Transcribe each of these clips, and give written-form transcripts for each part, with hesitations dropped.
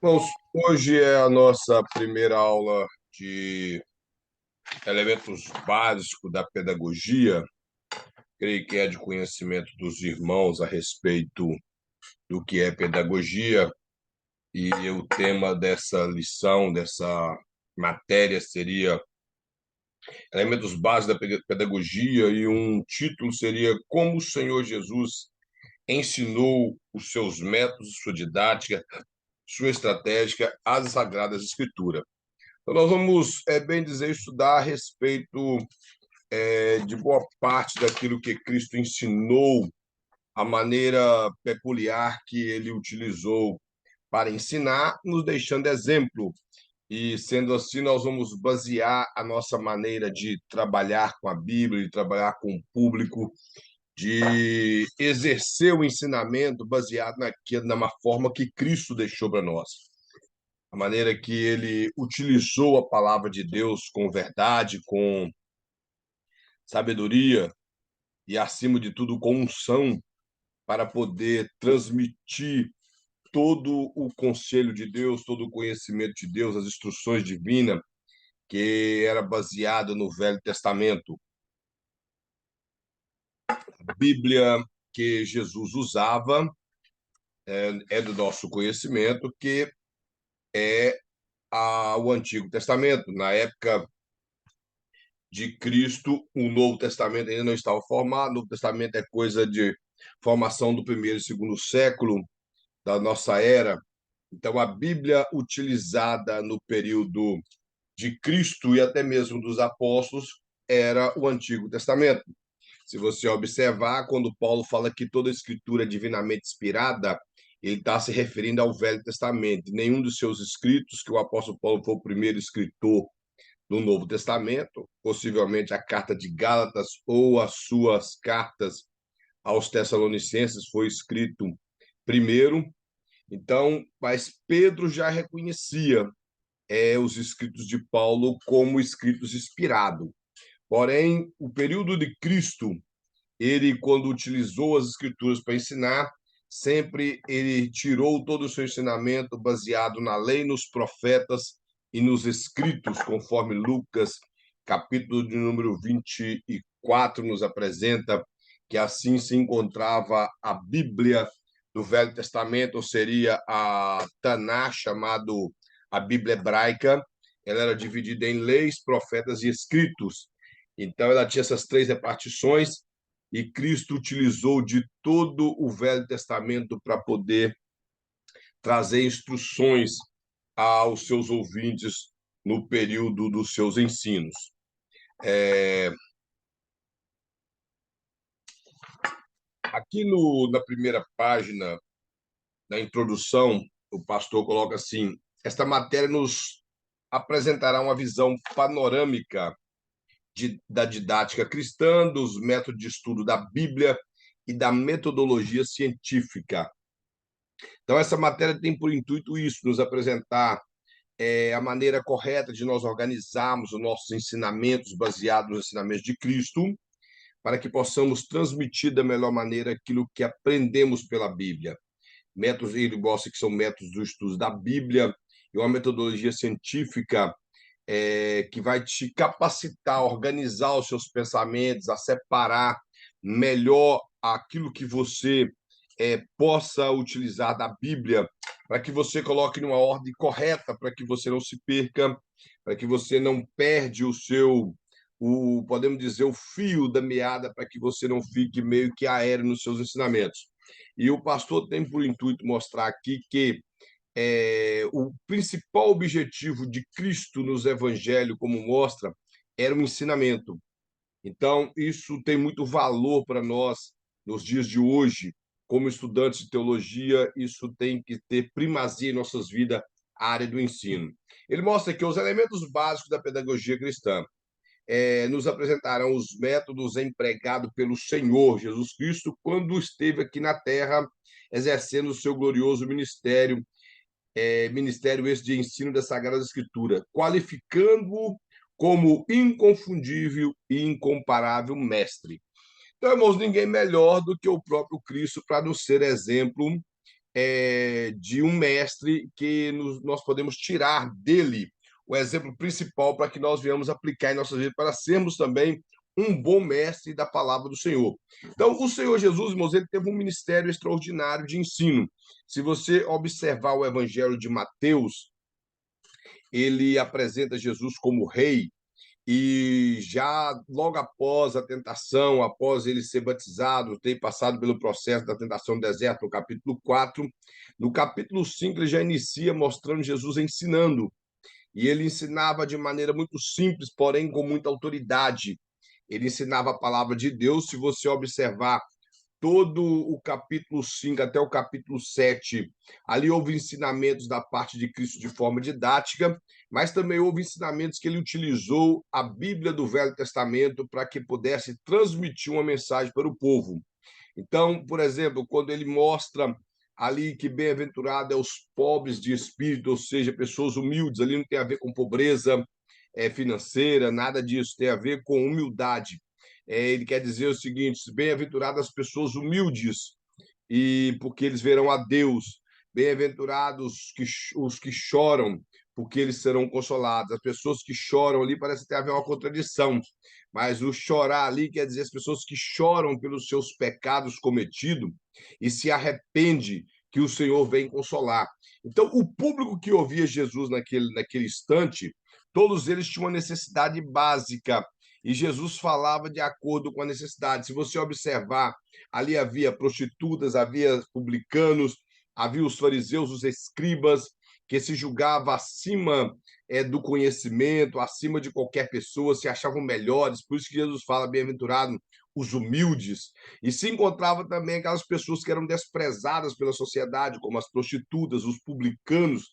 Bom, hoje é a nossa primeira aula de elementos básicos da pedagogia. Creio que é de conhecimento dos irmãos a respeito do que é pedagogia, e o tema dessa lição, dessa matéria, seria elementos básicos da pedagogia, e um título seria Como o Senhor Jesus ensinou os seus métodos, sua didática, sua estratégia às Sagradas Escrituras. Então, nós vamos, bem dizer, estudar a respeito de boa parte daquilo que Cristo ensinou, a maneira peculiar que ele utilizou para ensinar, nos deixando exemplo. E, sendo assim, nós vamos basear a nossa maneira de trabalhar com a Bíblia, de trabalhar com o público, de exercer o ensinamento baseado na forma que Cristo deixou para nós. A maneira que ele utilizou a palavra de Deus com verdade, com sabedoria e, acima de tudo, com unção, para poder transmitir todo o conselho de Deus, todo o conhecimento de Deus, as instruções divinas, que era baseado no Velho Testamento. A Bíblia que Jesus usava é do nosso conhecimento, que é o Antigo Testamento. Na época de Cristo, o Novo Testamento ainda não estava formado. O Novo Testamento é coisa de formação do primeiro e segundo século da nossa era. Então, a Bíblia utilizada no período de Cristo e até mesmo dos apóstolos era o Antigo Testamento. Se você observar, quando Paulo fala que toda a escritura é divinamente inspirada, ele está se referindo ao Velho Testamento. Nenhum dos seus escritos, que o apóstolo Paulo foi o primeiro escritor do Novo Testamento, possivelmente a carta de Gálatas ou as suas cartas aos Tessalonicenses foi escrito primeiro. Então, mas Pedro já reconhecia os escritos de Paulo como escritos inspirados. Porém, o período de Cristo, ele, quando utilizou as escrituras para ensinar, sempre ele tirou todo o seu ensinamento baseado na lei, nos profetas e nos escritos, conforme Lucas, capítulo de número 24, nos apresenta que assim se encontrava a Bíblia do Velho Testamento, ou seria a Taná, chamado a Bíblia hebraica. Ela era dividida em leis, profetas e escritos. Então, ela tinha essas três repartições, e Cristo utilizou de todo o Velho Testamento para poder trazer instruções aos seus ouvintes no período dos seus ensinos. Aqui na primeira página, na introdução, o pastor coloca assim: esta matéria nos apresentará uma visão panorâmica da didática cristã, dos métodos de estudo da Bíblia e da metodologia científica. Então, essa matéria tem por intuito isso, nos apresentar a maneira correta de nós organizarmos os nossos ensinamentos baseados nos ensinamentos de Cristo, para que possamos transmitir da melhor maneira aquilo que aprendemos pela Bíblia. Métodos, ele gosta que são métodos do estudo da Bíblia e uma metodologia científica que vai te capacitar a organizar os seus pensamentos, a separar melhor aquilo que você possa utilizar da Bíblia, para que você coloque numa ordem correta, para que você não se perca, para que você não perde podemos dizer, o fio da meada, para que você não fique meio que aéreo nos seus ensinamentos. E o pastor tem por intuito mostrar aqui que o principal objetivo de Cristo nos evangelhos, como mostra, era o ensinamento. Então, isso tem muito valor para nós nos dias de hoje. Como estudantes de teologia, isso tem que ter primazia em nossas vidas, a área do ensino. Ele mostra que os elementos básicos da pedagogia cristã nos apresentarão os métodos empregados pelo Senhor Jesus Cristo quando esteve aqui na Terra, exercendo o seu glorioso ministério, ministério esse de ensino da Sagrada Escritura, qualificando-o como inconfundível e incomparável mestre. Então, irmãos, ninguém melhor do que o próprio Cristo para nos ser exemplo de um mestre que nós podemos tirar dele o exemplo principal para que nós venhamos aplicar em nossas vidas, para sermos também um bom mestre da palavra do Senhor. Então, o Senhor Jesus, irmãos, ele teve um ministério extraordinário de ensino. Se você observar o Evangelho de Mateus, ele apresenta Jesus como rei, e já logo após a tentação, após ele ser batizado, ter passado pelo processo da tentação no deserto, no capítulo 4, no capítulo 5 ele já inicia mostrando Jesus ensinando. E ele ensinava de maneira muito simples, porém com muita autoridade. Ele ensinava a palavra de Deus. Se você observar todo o capítulo 5 até o capítulo 7, ali houve ensinamentos da parte de Cristo de forma didática, mas também houve ensinamentos que ele utilizou a Bíblia do Velho Testamento para que pudesse transmitir uma mensagem para o povo. Então, por exemplo, quando ele mostra ali que bem-aventurado é os pobres de espírito, ou seja, pessoas humildes, ali não tem a ver com pobreza financeira, nada disso, tem a ver com humildade. Ele quer dizer o seguinte: bem-aventuradas as pessoas humildes, e porque eles verão a Deus. Bem-aventurados os que choram, porque eles serão consolados. As pessoas que choram ali parece que haver uma contradição, mas o chorar ali quer dizer as pessoas que choram pelos seus pecados cometidos e se arrepende que o Senhor vem consolar. Então, o público que ouvia Jesus naquele instante, todos eles tinham uma necessidade básica e Jesus falava de acordo com a necessidade. Se você observar, ali havia prostitutas, havia publicanos, havia os fariseus, os escribas, que se julgavam acima do conhecimento, acima de qualquer pessoa, se achavam melhores. Por isso que Jesus fala, bem-aventurado os humildes. E se encontrava também aquelas pessoas que eram desprezadas pela sociedade, como as prostitutas, os publicanos,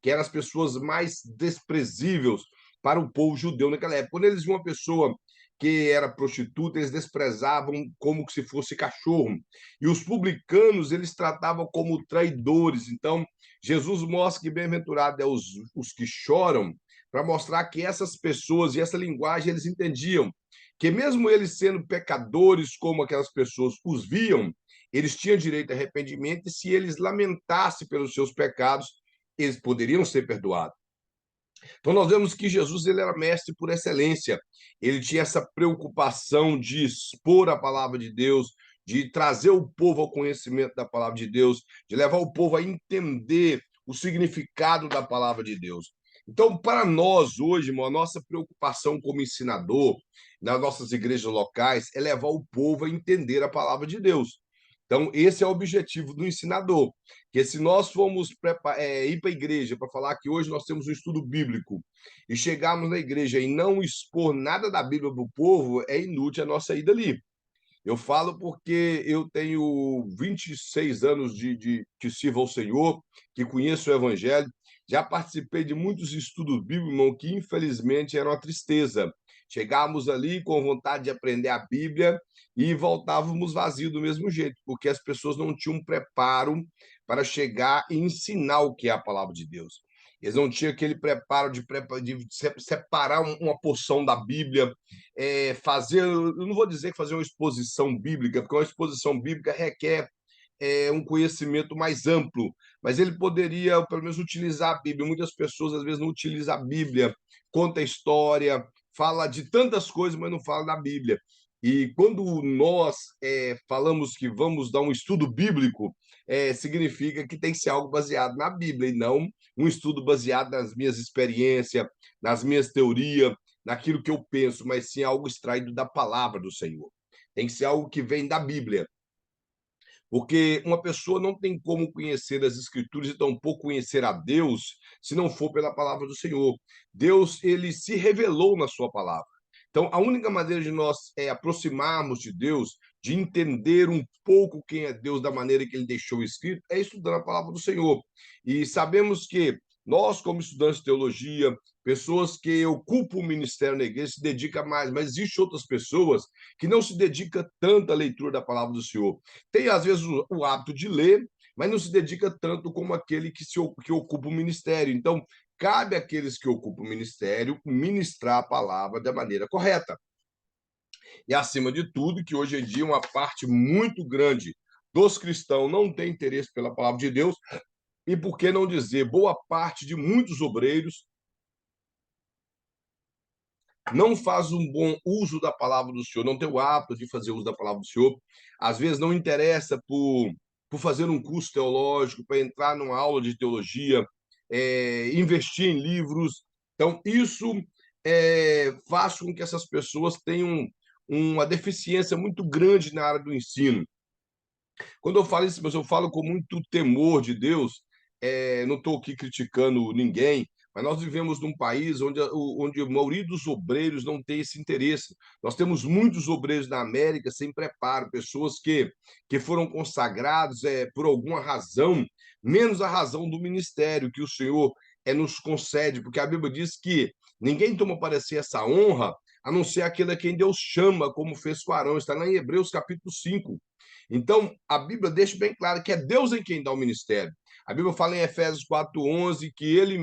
que eram as pessoas mais desprezíveis para o povo judeu naquela época. Quando eles viam uma pessoa que era prostituta, eles desprezavam como se fosse cachorro. E os publicanos, eles tratavam como traidores. Então, Jesus mostra que bem-aventurado é os que choram, para mostrar que essas pessoas e essa linguagem eles entendiam que mesmo eles sendo pecadores como aquelas pessoas os viam, eles tinham direito a arrependimento e se eles lamentassem pelos seus pecados, eles poderiam ser perdoados. Então nós vemos que Jesus ele era mestre por excelência. Ele tinha essa preocupação de expor a palavra de Deus, de trazer o povo ao conhecimento da palavra de Deus, de levar o povo a entender o significado da palavra de Deus. Então, para nós hoje, irmão, a nossa preocupação como ensinador nas nossas igrejas locais é levar o povo a entender a palavra de Deus. Então, esse é o objetivo do ensinador. Que se nós formos ir para a igreja para falar que hoje nós temos um estudo bíblico e chegarmos na igreja e não expor nada da Bíblia para o povo, é inútil a nossa ida ali. Eu falo porque eu tenho 26 anos que sirvo ao Senhor, que conheço o Evangelho, já participei de muitos estudos bíblicos, irmão, que infelizmente eram uma tristeza. Chegávamos ali com vontade de aprender a Bíblia e voltávamos vazios do mesmo jeito, porque as pessoas não tinham preparo para chegar e ensinar o que é a palavra de Deus. Eles não tinham aquele preparo de separar uma porção da Bíblia, fazer, eu não vou dizer que fazer uma exposição bíblica, porque uma exposição bíblica requer um conhecimento mais amplo, mas ele poderia, pelo menos, utilizar a Bíblia. Muitas pessoas, às vezes, não utilizam a Bíblia, conta a história, fala de tantas coisas, mas não fala da Bíblia. E quando nós falamos que vamos dar um estudo bíblico, significa que tem que ser algo baseado na Bíblia e não um estudo baseado nas minhas experiências, nas minhas teorias, naquilo que eu penso, mas sim algo extraído da palavra do Senhor. Tem que ser algo que vem da Bíblia. Porque uma pessoa não tem como conhecer as Escrituras e tampouco conhecer a Deus se não for pela palavra do Senhor. Deus, ele se revelou na sua palavra. Então, a única maneira de nós aproximarmos de Deus, de entender um pouco quem é Deus da maneira que ele deixou escrito, é estudando a palavra do Senhor. E sabemos que nós, como estudantes de teologia, pessoas que ocupam o ministério na igreja, se dedicam mais, mas existem outras pessoas que não se dedicam tanto à leitura da palavra do Senhor. Tem, às vezes, o hábito de ler, mas não se dedica tanto como aquele que ocupa o ministério. Então, cabe àqueles que ocupam o ministério ministrar a palavra da maneira correta. E, acima de tudo, que hoje em dia uma parte muito grande dos cristãos não tem interesse pela palavra de Deus, e por que não dizer, boa parte de muitos obreiros não faz um bom uso da palavra do Senhor, não tem o hábito de fazer uso da palavra do Senhor, às vezes não interessa por fazer um curso teológico, para entrar numa aula de teologia, investir em livros. Então, isso faz com que essas pessoas tenham uma deficiência muito grande na área do ensino. Quando eu falo isso, mas eu falo com muito temor de Deus, não estou aqui criticando ninguém, mas nós vivemos num país onde a maioria dos obreiros não tem esse interesse. Nós temos muitos obreiros na América sem preparo, pessoas que foram consagrados por alguma razão, menos a razão do ministério que o Senhor nos concede, porque a Bíblia diz que ninguém toma para si essa honra, a não ser aquele a quem Deus chama, como fez com Arão, está lá em Hebreus capítulo 5. Então, a Bíblia deixa bem claro que é Deus em quem dá o ministério. A Bíblia fala em Efésios 4:11 que ele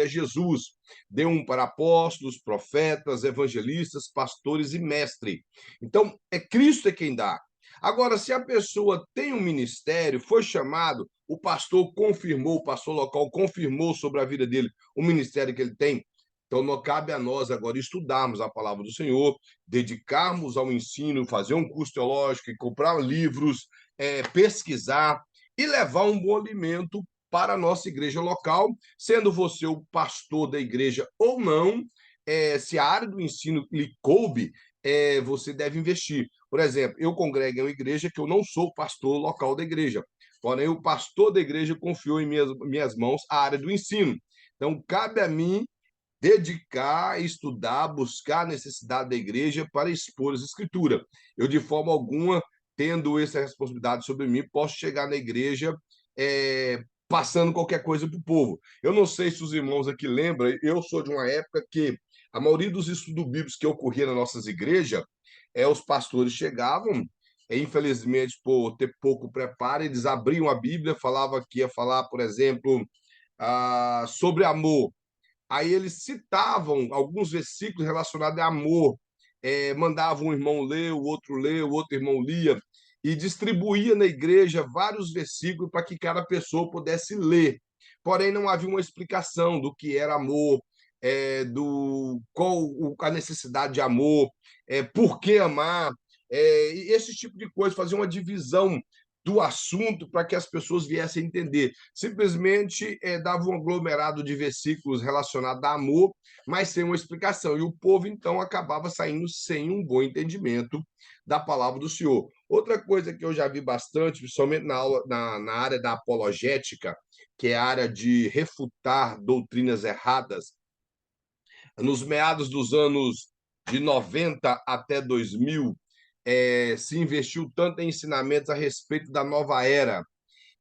é Jesus, deu um para apóstolos, profetas, evangelistas, pastores e mestre. Então, é Cristo quem dá. Agora, se a pessoa tem um ministério, foi chamado, o pastor confirmou, o pastor local confirmou sobre a vida dele o ministério que ele tem, então, não cabe a nós agora estudarmos a palavra do Senhor, dedicarmos ao ensino, fazer um curso teológico, comprar livros, pesquisar e levar um bom alimento para a nossa igreja local, sendo você o pastor da igreja ou não, se a área do ensino lhe coube, você deve investir. Por exemplo, eu congrego em uma igreja que eu não sou o pastor local da igreja, porém o pastor da igreja confiou em minhas mãos a área do ensino. Então, cabe a mim dedicar, estudar, buscar a necessidade da igreja para expor as escrituras. Eu, de forma alguma, tendo essa responsabilidade sobre mim, posso chegar na igreja passando qualquer coisa para o povo. Eu não sei se os irmãos aqui lembram, eu sou de uma época que a maioria dos estudos bíblicos que ocorria nas nossas igrejas, os pastores chegavam, infelizmente, por ter pouco preparo, eles abriam a Bíblia, falava que ia falar, por exemplo, sobre amor. Aí eles citavam alguns versículos relacionados a amor, mandavam um irmão ler, o outro irmão lia, e distribuía na igreja vários versículos para que cada pessoa pudesse ler. Porém, não havia uma explicação do que era amor, qual a necessidade de amor, por que amar, e esse tipo de coisa, fazer uma divisão do assunto para que as pessoas viessem a entender. Simplesmente dava um aglomerado de versículos relacionados a amor, mas sem uma explicação. E o povo, então, acabava saindo sem um bom entendimento da palavra do Senhor. Outra coisa que eu já vi bastante, principalmente na área da apologética, que é a área de refutar doutrinas erradas, nos meados dos anos de 90 até 2000, se investiu tanto em ensinamentos a respeito da nova era,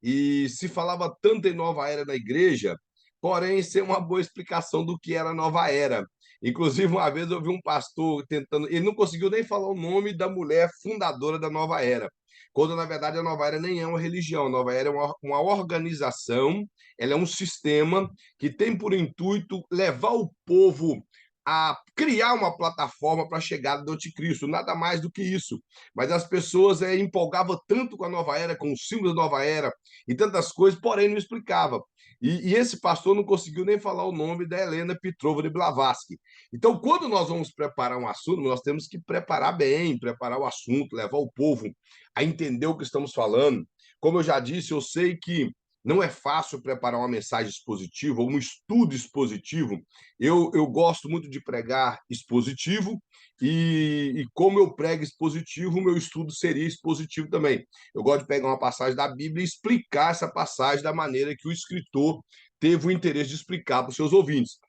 e se falava tanto em nova era na igreja, porém, sem uma boa explicação do que era a nova era. Inclusive, uma vez eu vi um pastor tentando, ele não conseguiu nem falar o nome da mulher fundadora da nova era, quando na verdade a nova era nem é uma religião, a nova era é uma organização, ela é um sistema que tem por intuito levar o povo a criar uma plataforma para a chegada do anticristo, nada mais do que isso. Mas as pessoas empolgavam tanto com a nova era, com os símbolos da nova era e tantas coisas, porém não explicava. E esse pastor não conseguiu nem falar o nome da Helena Petrova de Blavatsky. Então, quando nós vamos preparar um assunto, nós temos que preparar bem, preparar o assunto, levar o povo a entender o que estamos falando. Como eu já disse, eu sei que não é fácil preparar uma mensagem expositiva, um estudo expositivo. Eu gosto muito de pregar expositivo, e como eu prego expositivo, o meu estudo seria expositivo também. Eu gosto de pegar uma passagem da Bíblia e explicar essa passagem da maneira que o escritor teve o interesse de explicar para os seus ouvintes.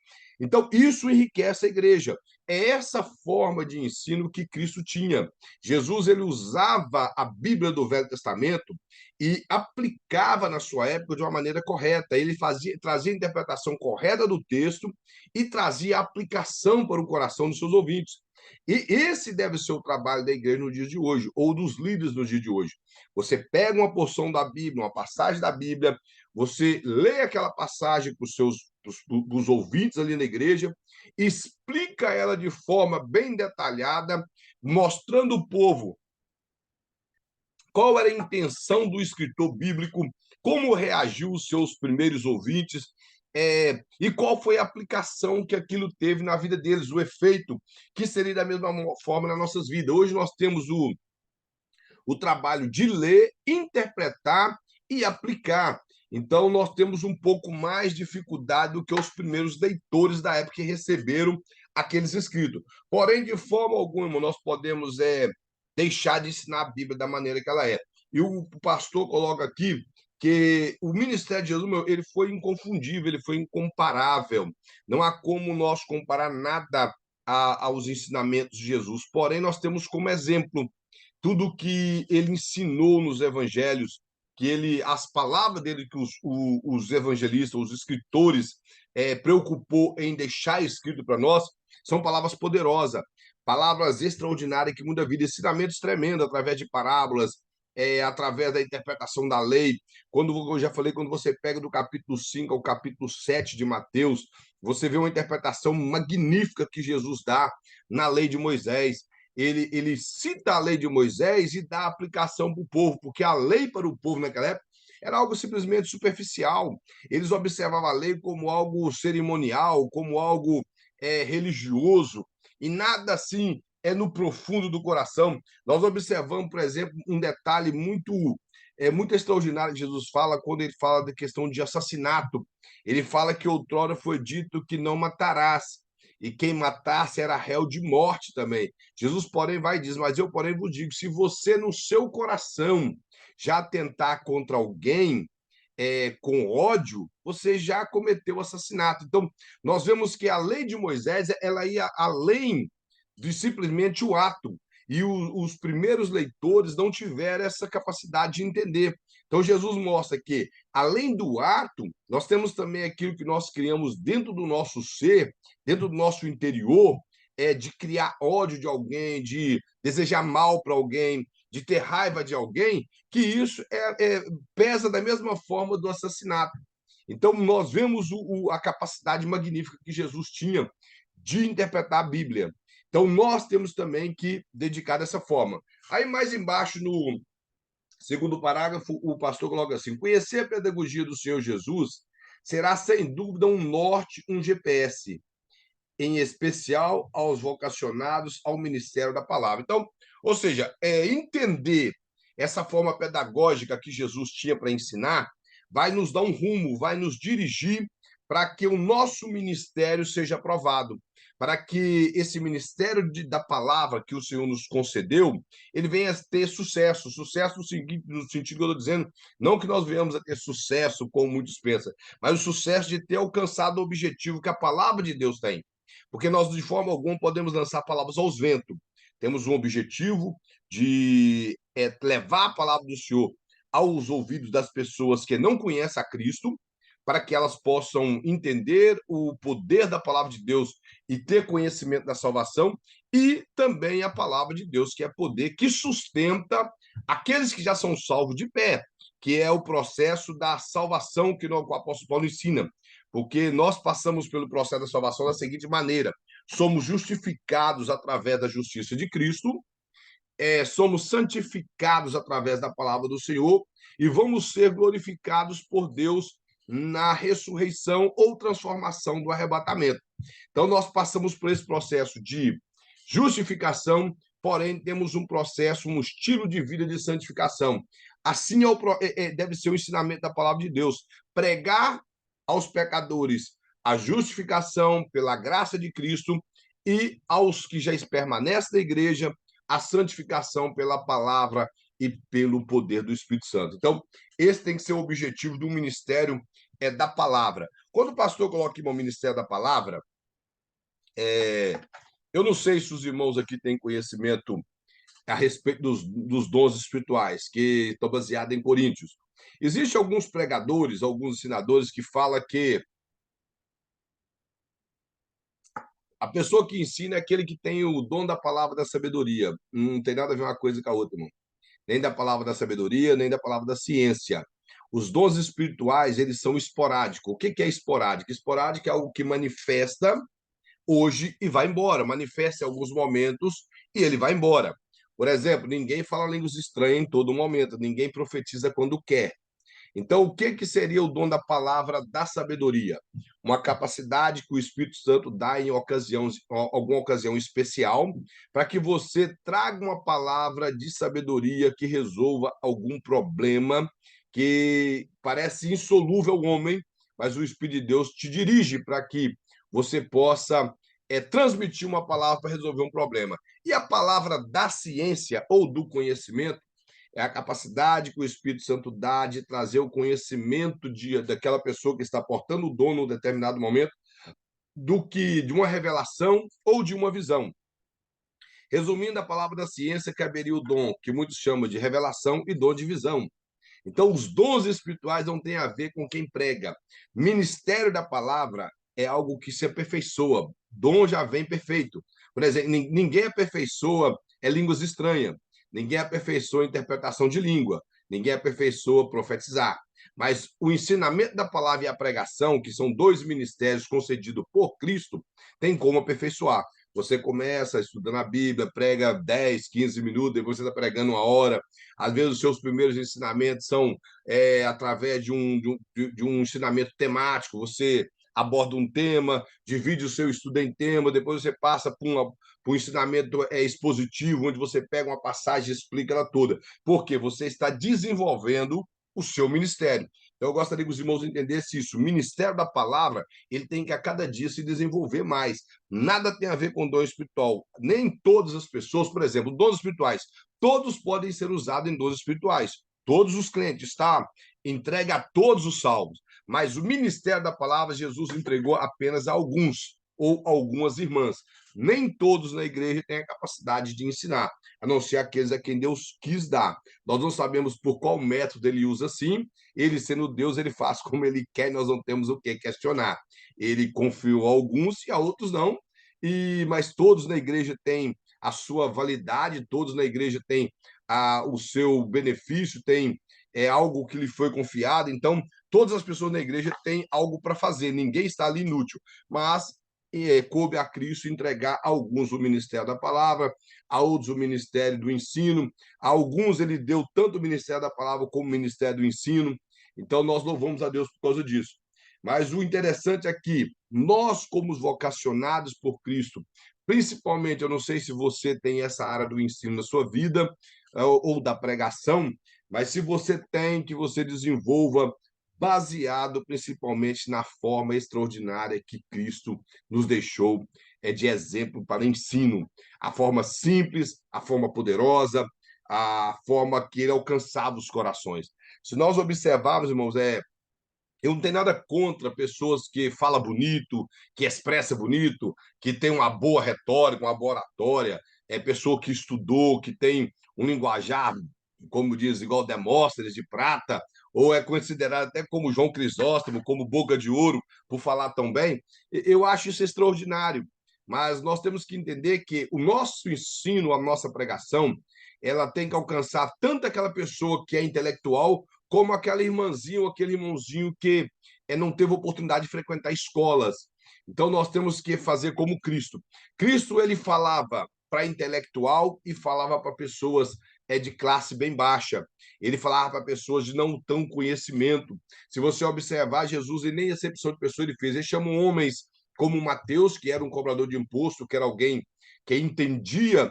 Então, isso enriquece a igreja. É essa forma de ensino que Cristo tinha. Jesus ele usava a Bíblia do Velho Testamento e aplicava na sua época de uma maneira correta. Ele trazia a interpretação correta do texto e trazia a aplicação para o coração dos seus ouvintes. E esse deve ser o trabalho da igreja no dia de hoje, ou dos líderes no dia de hoje. Você pega uma porção da Bíblia, uma passagem da Bíblia, você lê aquela passagem para os ouvintes ali na igreja, explica ela de forma bem detalhada, mostrando ao povo qual era a intenção do escritor bíblico, como reagiu os seus primeiros ouvintes, e qual foi a aplicação que aquilo teve na vida deles, o efeito que seria da mesma forma nas nossas vidas. Hoje nós temos o trabalho de ler, interpretar e aplicar. Então, nós temos um pouco mais de dificuldade do que os primeiros leitores da época que receberam aqueles escritos. Porém, de forma alguma, nós podemos deixar de ensinar a Bíblia da maneira que ela é. E o pastor coloca aqui que o ministério de Jesus, ele foi inconfundível, ele foi incomparável. Não há como nós comparar nada aos ensinamentos de Jesus. Porém, nós temos como exemplo tudo que ele ensinou nos evangelhos, as palavras dele que os evangelistas, os escritores, preocupou em deixar escrito para nós, são palavras poderosas, palavras extraordinárias que mudam a vida, ensinamentos tremendos através de parábolas, através da interpretação da lei. Quando eu já falei, quando você pega do capítulo 5 ao capítulo 7 de Mateus, você vê uma interpretação magnífica que Jesus dá na lei de Moisés. Ele cita a lei de Moisés e dá aplicação para o povo, porque a lei para o povo naquela época era algo simplesmente superficial. Eles observavam a lei como algo cerimonial, como algo religioso, e nada assim é no profundo do coração. Nós observamos, por exemplo, um detalhe muito extraordinário que Jesus fala quando ele fala da questão de assassinato. Ele fala que outrora foi dito que não matarás, e quem matasse era réu de morte também. Jesus, porém, vai e diz: mas eu, porém, vos digo, se você no seu coração já atentar contra alguém com ódio, você já cometeu assassinato. Então, nós vemos que a lei de Moisés, ela ia além de simplesmente o ato. E os primeiros leitores não tiveram essa capacidade de entender. Então, Jesus mostra que, além do ato, nós temos também aquilo que nós criamos dentro do nosso ser, dentro do nosso interior, de criar ódio de alguém, de desejar mal para alguém, de ter raiva de alguém, que isso pesa da mesma forma do assassinato. Então, nós vemos a capacidade magnífica que Jesus tinha de interpretar a Bíblia. Então, nós temos também que dedicar dessa forma. Aí, mais embaixo, no segundo parágrafo, o pastor coloca assim: conhecer a pedagogia do Senhor Jesus será, sem dúvida, um norte, um GPS, em especial aos vocacionados ao ministério da palavra. Então, ou seja, entender essa forma pedagógica que Jesus tinha para ensinar vai nos dar um rumo, vai nos dirigir para que o nosso ministério seja aprovado, para que esse ministério da palavra que o Senhor nos concedeu, ele venha a ter sucesso. Sucesso no sentido que eu estou dizendo, não que nós venhamos a ter sucesso, como muitos pensam, mas o sucesso de ter alcançado o objetivo que a palavra de Deus tem. Porque nós, de forma alguma, podemos lançar palavras aos ventos. Temos um objetivo de levar a palavra do Senhor aos ouvidos das pessoas que não conhecem a Cristo, para que elas possam entender o poder da palavra de Deus e ter conhecimento da salvação, e também a palavra de Deus, que é poder que sustenta aqueles que já são salvos de pé, que é o processo da salvação que o apóstolo Paulo ensina. Porque nós passamos pelo processo da salvação da seguinte maneira: somos justificados através da justiça de Cristo, somos santificados através da palavra do Senhor e vamos ser glorificados por Deus na ressurreição ou transformação do arrebatamento. Então, nós passamos por esse processo de justificação, porém, temos um processo, um estilo de vida de santificação. Assim deve ser o ensinamento da palavra de Deus: pregar aos pecadores a justificação pela graça de Cristo, e aos que já permanecem na igreja, a santificação pela palavra e pelo poder do Espírito Santo. Então, esse tem que ser o objetivo do ministério da palavra. Quando o pastor coloca aqui o ministério da palavra, eu não sei se os irmãos aqui têm conhecimento a respeito dos dons espirituais, que estão baseados em Coríntios. Existem alguns pregadores, alguns ensinadores que falam que a pessoa que ensina é aquele que tem o dom da palavra da sabedoria. Não tem nada a ver uma coisa com a outra, irmão. Nem da palavra da sabedoria, nem da palavra da ciência. Os dons espirituais, eles são esporádicos. O que é esporádico? Esporádico é algo que manifesta hoje e vai embora. Manifesta em alguns momentos e ele vai embora. Por exemplo, ninguém fala línguas estranhas em todo momento, ninguém profetiza quando quer. Então, o que seria o dom da palavra da sabedoria? Uma capacidade que o Espírito Santo dá em alguma ocasião especial, para que você traga uma palavra de sabedoria que resolva algum problema que parece insolúvel ao homem, mas o Espírito de Deus te dirige para que você possa transmitir uma palavra para resolver um problema. E a palavra da ciência ou do conhecimento é a capacidade que o Espírito Santo dá de trazer o conhecimento daquela pessoa que está portando o dom num determinado momento, do que de uma revelação ou de uma visão. Resumindo, a palavra da ciência caberia o dom, que muitos chamam de revelação, e dom de visão. Então, os dons espirituais não têm a ver com quem prega. Ministério da palavra é algo que se aperfeiçoa. Dom já vem perfeito. Por exemplo, ninguém aperfeiçoa línguas estranhas. Ninguém aperfeiçoa interpretação de língua. Ninguém aperfeiçoa profetizar. Mas o ensinamento da palavra e a pregação, que são dois ministérios concedidos por Cristo, tem como aperfeiçoar. Você começa estudando a Bíblia, prega 10, 15 minutos, depois você está pregando 1 hora. Às vezes, os seus primeiros ensinamentos são através de um ensinamento temático. Você aborda um tema, divide o seu estudo em tema, depois você passa para um ensinamento expositivo, onde você pega uma passagem e explica ela toda. Porque você está desenvolvendo o seu ministério. Então, eu gostaria que os irmãos entendessem isso. O ministério da palavra, ele tem que a cada dia se desenvolver mais. Nada tem a ver com dom espiritual. Nem todas as pessoas, por exemplo, dons espirituais, todos podem ser usados em dons espirituais. Todos os crentes, tá? Entrega a todos os salvos. Mas o ministério da palavra, Jesus entregou apenas a alguns ou algumas irmãs. Nem todos na igreja têm a capacidade de ensinar, a não ser aqueles a quem Deus quis dar. Nós não sabemos por qual método ele usa assim. Ele, sendo Deus, ele faz como ele quer, nós não temos o que questionar. Ele confiou a alguns e a outros não, mas todos na igreja têm a sua validade, todos na igreja têm o seu benefício, têm algo que lhe foi confiado. Então, todas as pessoas na igreja têm algo para fazer, ninguém está ali inútil, mas coube a Cristo entregar a alguns o ministério da palavra, a outros o ministério do ensino, a alguns ele deu tanto o ministério da palavra como o ministério do ensino. Então, nós louvamos a Deus por causa disso. Mas o interessante é que nós, como vocacionados por Cristo, principalmente, eu não sei se você tem essa área do ensino na sua vida, ou da pregação, mas se você tem, que você desenvolva baseado principalmente na forma extraordinária que Cristo nos deixou de exemplo para ensino. A forma simples, a forma poderosa, a forma que ele alcançava os corações. Se nós observarmos, irmãos, eu não tenho nada contra pessoas que falam bonito, que expressam bonito, que tem uma boa retórica, uma boa oratória, pessoa que estudou, que tem um linguajar, como diz, igual Demóstenes de prata, ou é considerado até como João Crisóstomo, como boca de ouro, por falar tão bem. Eu acho isso extraordinário. Mas nós temos que entender que o nosso ensino, a nossa pregação, ela tem que alcançar tanto aquela pessoa que é intelectual, como aquela irmãzinha ou aquele irmãozinho que não teve oportunidade de frequentar escolas. Então, nós temos que fazer como Cristo. Cristo, ele falava para intelectual e falava para pessoas de classe bem baixa. Ele falava para pessoas de não tão conhecimento. Se você observar, Jesus, e nem exceção de pessoa ele fez. Ele chamou homens como Mateus, que era um cobrador de imposto, que era alguém que entendia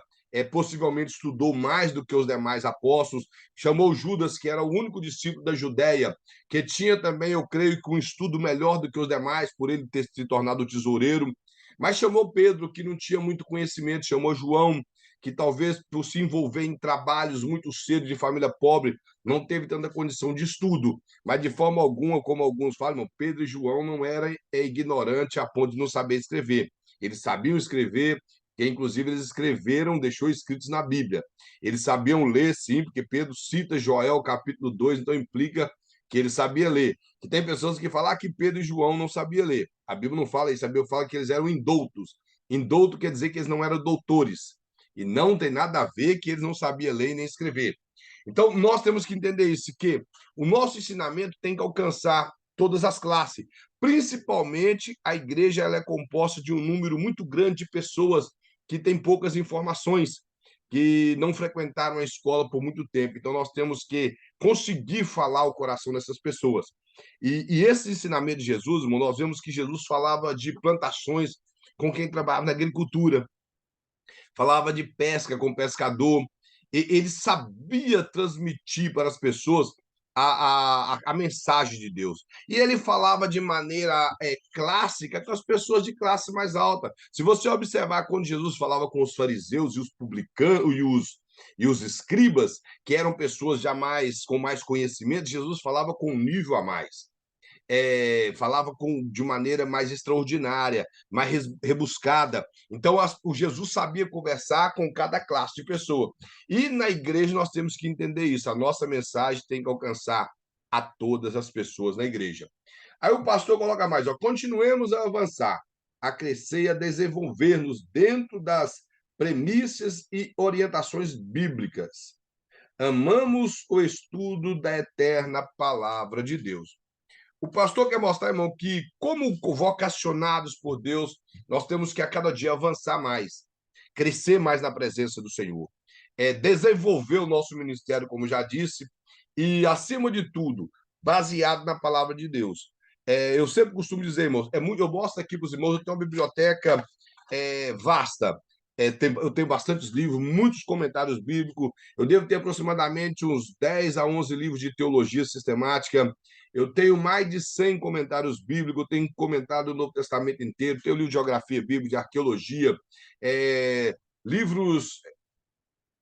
possivelmente estudou mais do que os demais apóstolos, chamou Judas, que era o único discípulo da Judéia, que tinha também, eu creio, que um estudo melhor do que os demais, por ele ter se tornado tesoureiro, mas chamou Pedro, que não tinha muito conhecimento, chamou João, que talvez por se envolver em trabalhos muito cedo de família pobre, não teve tanta condição de estudo, mas de forma alguma, como alguns falam, Pedro e João não eram ignorantes a ponto de não saber escrever. Eles sabiam escrever, que inclusive eles escreveram, deixou escritos na Bíblia. Eles sabiam ler, sim, porque Pedro cita Joel, capítulo 2, então implica que ele sabia ler. Que tem pessoas que falam que Pedro e João não sabiam ler. A Bíblia não fala isso, a Bíblia fala que eles eram indoutos. Indouto quer dizer que eles não eram doutores. E não tem nada a ver que eles não sabiam ler nem escrever. Então, nós temos que entender isso, que o nosso ensinamento tem que alcançar todas as classes. Principalmente, a igreja ela é composta de um número muito grande de pessoas que têm poucas informações. que não frequentaram a escola por muito tempo. Então, nós temos que conseguir falar o coração dessas pessoas. E esse ensinamento de Jesus, irmão, nós vemos que Jesus falava de plantações com quem trabalhava na agricultura, falava de pesca com o pescador. Ele sabia transmitir para as pessoas a mensagem de Deus. E ele falava de maneira clássica com as pessoas de classe mais alta. Se você observar quando Jesus falava com os fariseus e os publicanos e os escribas, que eram pessoas já com mais conhecimento, Jesus falava com um nível a mais. Falava de maneira mais extraordinária, mais rebuscada. Então, o Jesus sabia conversar com cada classe de pessoa. E na igreja nós temos que entender isso. A nossa mensagem tem que alcançar a todas as pessoas na igreja. Aí o pastor coloca mais, ó, continuemos a avançar, a crescer e a desenvolver-nos dentro das premissas e orientações bíblicas. Amamos o estudo da eterna palavra de Deus. O pastor quer mostrar, irmão, que como vocacionados por Deus, nós temos que a cada dia avançar mais, crescer mais na presença do Senhor, desenvolver o nosso ministério, como já disse, e, acima de tudo, baseado na palavra de Deus. Eu sempre costumo dizer, irmãos, eu mostro aqui para os irmãos, eu tenho uma biblioteca vasta. Eu tenho bastantes livros, muitos comentários bíblicos. Eu devo ter aproximadamente uns 10 a 11 livros de teologia sistemática. Eu tenho mais de 100 comentários bíblicos, eu tenho comentado o Novo Testamento inteiro, tenho livro de geografia bíblica, de arqueologia, livros,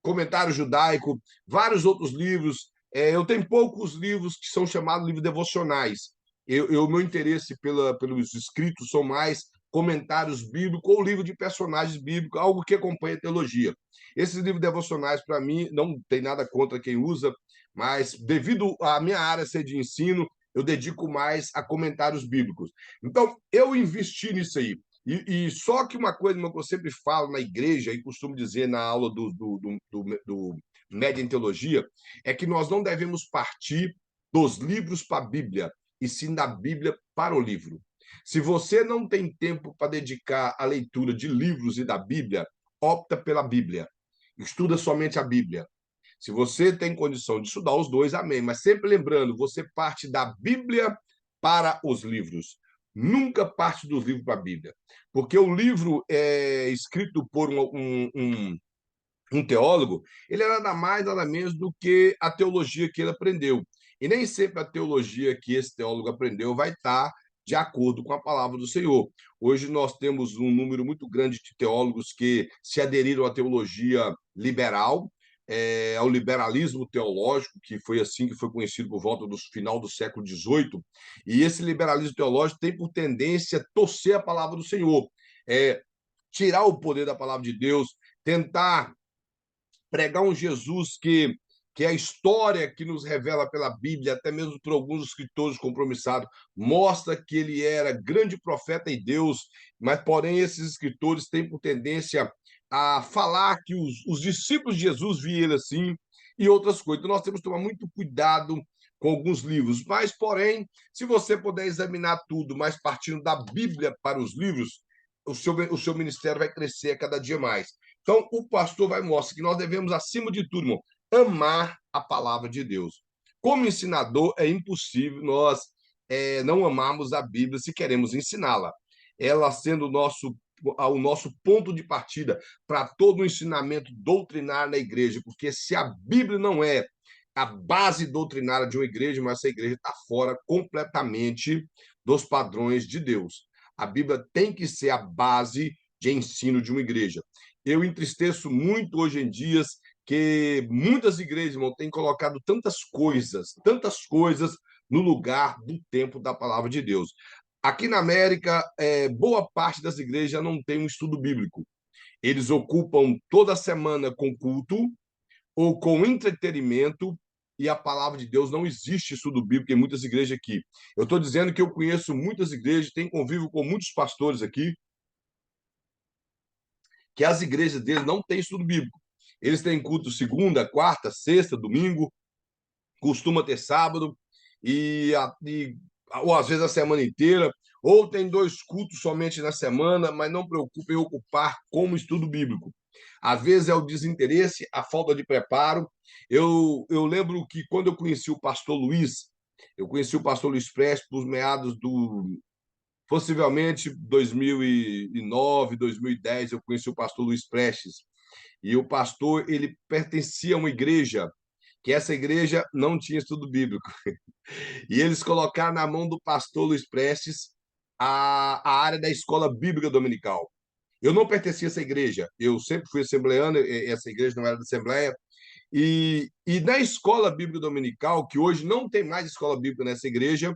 comentário judaico, vários outros livros. Eu tenho poucos livros que são chamados livros devocionais. Meu interesse pelos escritos são mais comentários bíblicos ou livro de personagens bíblicos, algo que acompanha a teologia. Esses livros devocionais, para mim, não tem nada contra quem usa, mas devido à minha área ser de ensino, eu dedico mais a comentários bíblicos. Então, eu investi nisso aí. E só que uma coisa que eu sempre falo na igreja e costumo dizer na aula do Média em Teologia é que nós não devemos partir dos livros para a Bíblia, e sim da Bíblia para o livro. Se você não tem tempo para dedicar à leitura de livros e da Bíblia, opta pela Bíblia. Estuda somente a Bíblia. Se você tem condição de estudar os dois, amém. Mas sempre lembrando, você parte da Bíblia para os livros. Nunca parte do livro para a Bíblia. Porque o livro é escrito por um teólogo, ele é nada mais, nada menos do que a teologia que ele aprendeu. E nem sempre a teologia que esse teólogo aprendeu vai estar de acordo com a palavra do Senhor. Hoje nós temos um número muito grande de teólogos que se aderiram à teologia liberal, ao liberalismo teológico, que foi assim que foi conhecido por volta do final do século XVIII. E esse liberalismo teológico tem por tendência a torcer a palavra do Senhor, tirar o poder da palavra de Deus, tentar pregar um Jesus que a história que nos revela pela Bíblia, até mesmo por alguns escritores compromissados, mostra que ele era grande profeta e Deus, mas, porém, esses escritores têm por tendência a falar que os discípulos de Jesus viam ele assim e outras coisas. Então, nós temos que tomar muito cuidado com alguns livros, mas, porém, se você puder examinar tudo, mas partindo da Bíblia para os livros, o seu ministério vai crescer a cada dia mais. Então, o pastor vai mostrar que nós devemos, acima de tudo, irmão, amar a palavra de Deus. Como ensinador, é impossível nós não amarmos a Bíblia se queremos ensiná-la. Ela sendo o nosso ponto de partida para todo o ensinamento doutrinário na igreja, porque se a Bíblia não é a base doutrinária de uma igreja, mas essa igreja está fora completamente dos padrões de Deus. A Bíblia tem que ser a base de ensino de uma igreja. Eu entristeço muito hoje em dia que muitas igrejas, irmão, têm colocado tantas coisas no lugar do tempo da palavra de Deus. Aqui na América, boa parte das igrejas já não tem um estudo bíblico. Eles ocupam toda semana com culto ou com entretenimento, e a palavra de Deus não existe estudo bíblico em muitas igrejas aqui. Eu estou dizendo que eu conheço muitas igrejas, tenho convívio com muitos pastores aqui, que as igrejas deles não têm estudo bíblico. Eles têm culto segunda, quarta, sexta, domingo, costuma ter sábado, ou às vezes a semana inteira, ou tem 2 cultos somente na semana, mas não preocupa em ocupar como estudo bíblico. Às vezes é o desinteresse, a falta de preparo. Eu lembro que quando eu conheci o pastor Luiz, eu conheci o pastor Luiz Prestes por meados do, possivelmente 2009, 2010, eu conheci o pastor Luiz Prestes. E o pastor, ele pertencia a uma igreja, que essa igreja não tinha estudo bíblico. E eles colocaram na mão do pastor Luiz Prestes a área da escola bíblica dominical. Eu não pertencia a essa igreja, eu sempre fui assembleano, essa igreja não era da Assembleia, e na escola bíblica dominical, que hoje não tem mais escola bíblica nessa igreja,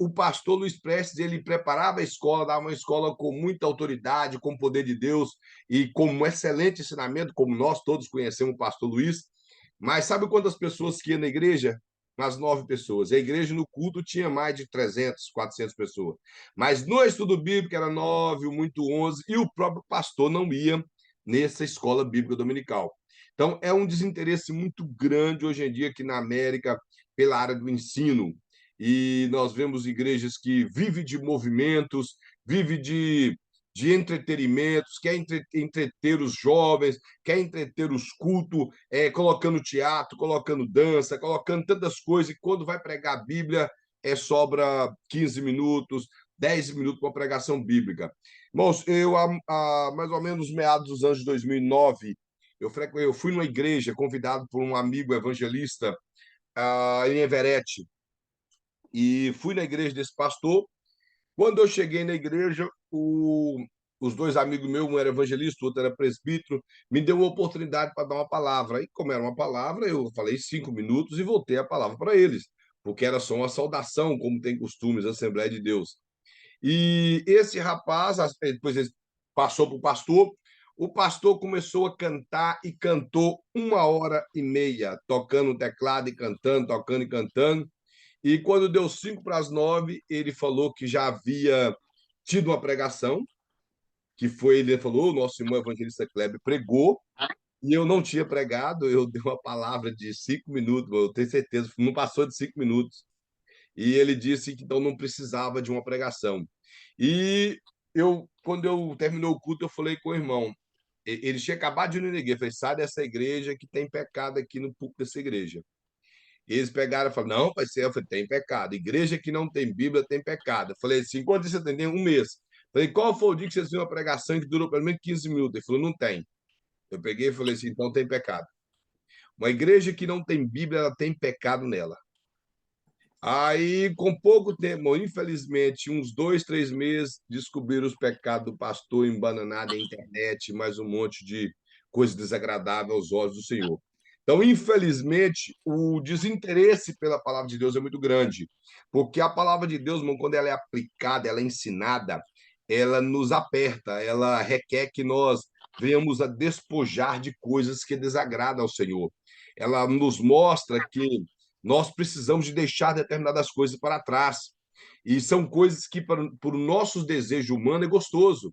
o pastor Luiz Prestes ele preparava a escola, dava uma escola com muita autoridade, com o poder de Deus e com um excelente ensinamento, como nós todos conhecemos o pastor Luiz. Mas sabe quantas pessoas que iam na igreja? Umas 9 pessoas. A igreja no culto tinha mais de 300, 400 pessoas. Mas no estudo bíblico era 9, muito 11, e o próprio pastor não ia nessa escola bíblica dominical. Então, é um desinteresse muito grande hoje em dia aqui na América pela área do ensino. E nós vemos igrejas que vivem de movimentos, vivem de entretenimentos, quer entreter os jovens, quer entreter os cultos, colocando teatro, colocando dança, colocando tantas coisas, e quando vai pregar a Bíblia, sobra 15 minutos, 10 minutos para a pregação bíblica. Irmãos, eu, há mais ou menos meados dos anos de 2009, eu fui numa igreja convidado por um amigo evangelista em Everett, e fui na igreja desse pastor. Quando eu cheguei na igreja, os dois amigos meus, um era evangelista, o outro era presbítero, me deu uma oportunidade para dar uma palavra. E como era uma palavra, eu falei 5 minutos e voltei a palavra para eles, porque era só uma saudação, como tem costumes a Assembleia de Deus. E esse rapaz, depois ele passou para o pastor. O pastor começou a cantar e cantou 1 hora e meia, tocando teclado e cantando, tocando e cantando. E quando deu 5 para as 9, ele falou que já havia tido uma pregação, que foi, ele falou, o nosso irmão evangelista Kleber pregou, e eu não tinha pregado, eu dei uma palavra de 5 minutos, eu tenho certeza, não passou de 5 minutos. E ele disse que então não precisava de uma pregação. E quando eu terminou o culto, eu falei com o irmão, ele tinha acabado de ir na igreja, eu falei, sai dessa igreja que tem pecado aqui no púlpito dessa igreja. Eles pegaram e falaram, não, pai, eu falei, tem pecado. Igreja que não tem Bíblia tem pecado. Eu falei assim, quanto você tem? Um mês. Eu falei, qual foi o dia que vocês viram uma pregação que durou pelo menos 15 minutos? Ele falou, não tem. Eu peguei e falei assim, então tem pecado. Uma igreja que não tem Bíblia, ela tem pecado nela. Aí, com pouco tempo, infelizmente, uns 2, 3 meses, descobriram os pecados do pastor embananado na internet, mais um monte de coisa desagradável aos olhos do Senhor. Então, infelizmente, o desinteresse pela palavra de Deus é muito grande, porque a palavra de Deus, irmão, quando ela é aplicada, ela é ensinada, ela nos aperta, ela requer que nós venhamos a despojar de coisas que desagradam ao Senhor. Ela nos mostra que nós precisamos de deixar determinadas coisas para trás. E são coisas que, para o nosso desejo humano, é gostoso.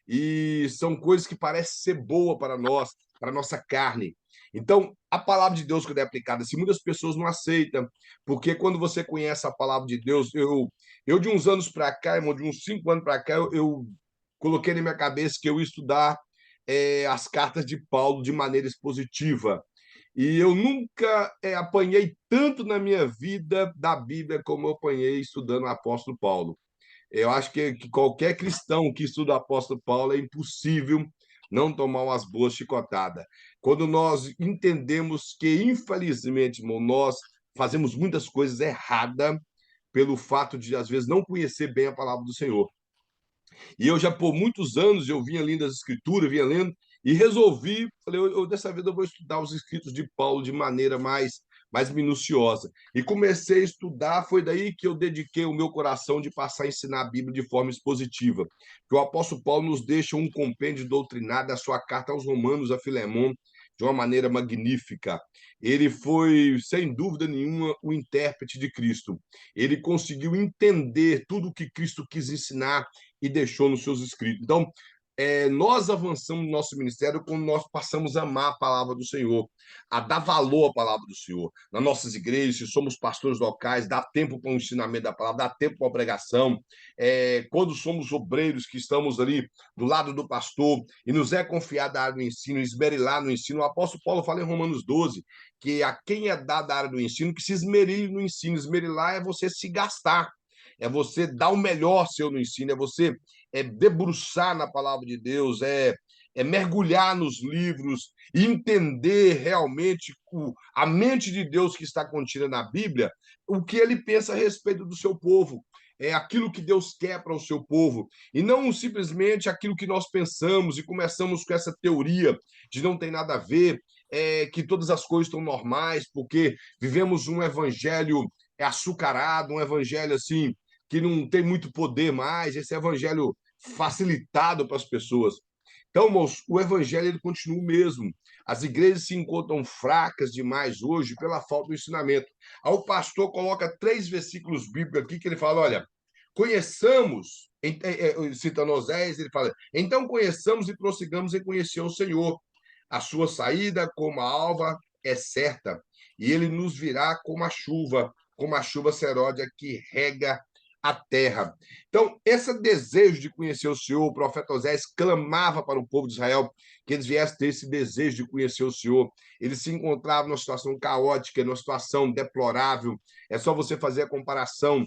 E são coisas que parecem ser boa para nós, para a nossa carne. Então, a palavra de Deus, quando é aplicada, se muitas pessoas não aceitam, porque quando você conhece a palavra de Deus, eu de uns anos para cá, irmão, de uns 5 anos para cá, eu coloquei na minha cabeça que eu ia estudar as cartas de Paulo de maneira expositiva. E eu nunca apanhei tanto na minha vida da Bíblia como eu apanhei estudando o apóstolo Paulo. Eu acho que qualquer cristão que estuda o apóstolo Paulo é impossível não tomar umas boas chicotadas. Quando nós entendemos que, infelizmente, irmão, nós fazemos muitas coisas erradas pelo fato de, às vezes, não conhecer bem a palavra do Senhor. E eu já, por muitos anos, eu vinha lendo as escrituras, vinha lendo, e resolvi, falei, dessa vez eu vou estudar os escritos de Paulo de maneira mais minuciosa. E comecei a estudar, foi daí que eu dediquei o meu coração de passar a ensinar a Bíblia de forma expositiva. Que o apóstolo Paulo nos deixa um compêndio doutrinário da sua carta aos Romanos, a Filemon, de uma maneira magnífica. Ele foi, sem dúvida nenhuma, o intérprete de Cristo. Ele conseguiu entender tudo o que Cristo quis ensinar e deixou nos seus escritos. Então, nós avançamos no nosso ministério quando nós passamos a amar a palavra do Senhor, a dar valor à palavra do Senhor. Nas nossas igrejas, se somos pastores locais, dá tempo para o ensinamento da palavra, dá tempo para a pregação. Quando somos obreiros que estamos ali do lado do pastor e nos é confiada a área do ensino, esmerilhar no ensino, o apóstolo Paulo fala em Romanos 12 que a quem é dada a área do ensino, que se esmerilhe no ensino. Esmerilar é você se gastar, é você dar o melhor seu no ensino, é você debruçar na palavra de Deus, mergulhar nos livros, entender realmente a mente de Deus que está contida na Bíblia, o que ele pensa a respeito do seu povo. É aquilo que Deus quer para o seu povo, e não simplesmente aquilo que nós pensamos e começamos com essa teoria de não tem nada a ver, que todas as coisas estão normais, porque vivemos um evangelho açucarado, um evangelho assim, que não tem muito poder mais, esse evangelho facilitado para as pessoas. Então, irmãos, o evangelho ele continua o mesmo. As igrejas se encontram fracas demais hoje pela falta do ensinamento. Aí o pastor coloca 3 versículos bíblicos aqui que ele fala, olha, conheçamos, citando Oséias, ele fala, então conheçamos e prossigamos em conhecer o Senhor. A sua saída como a alva é certa, e ele nos virá como a chuva seródia que rega a terra. Então, esse desejo de conhecer o Senhor, o profeta Oséias clamava para o povo de Israel que eles viessem ter esse desejo de conhecer o Senhor. Eles se encontravam numa situação caótica, numa situação deplorável. É só você fazer a comparação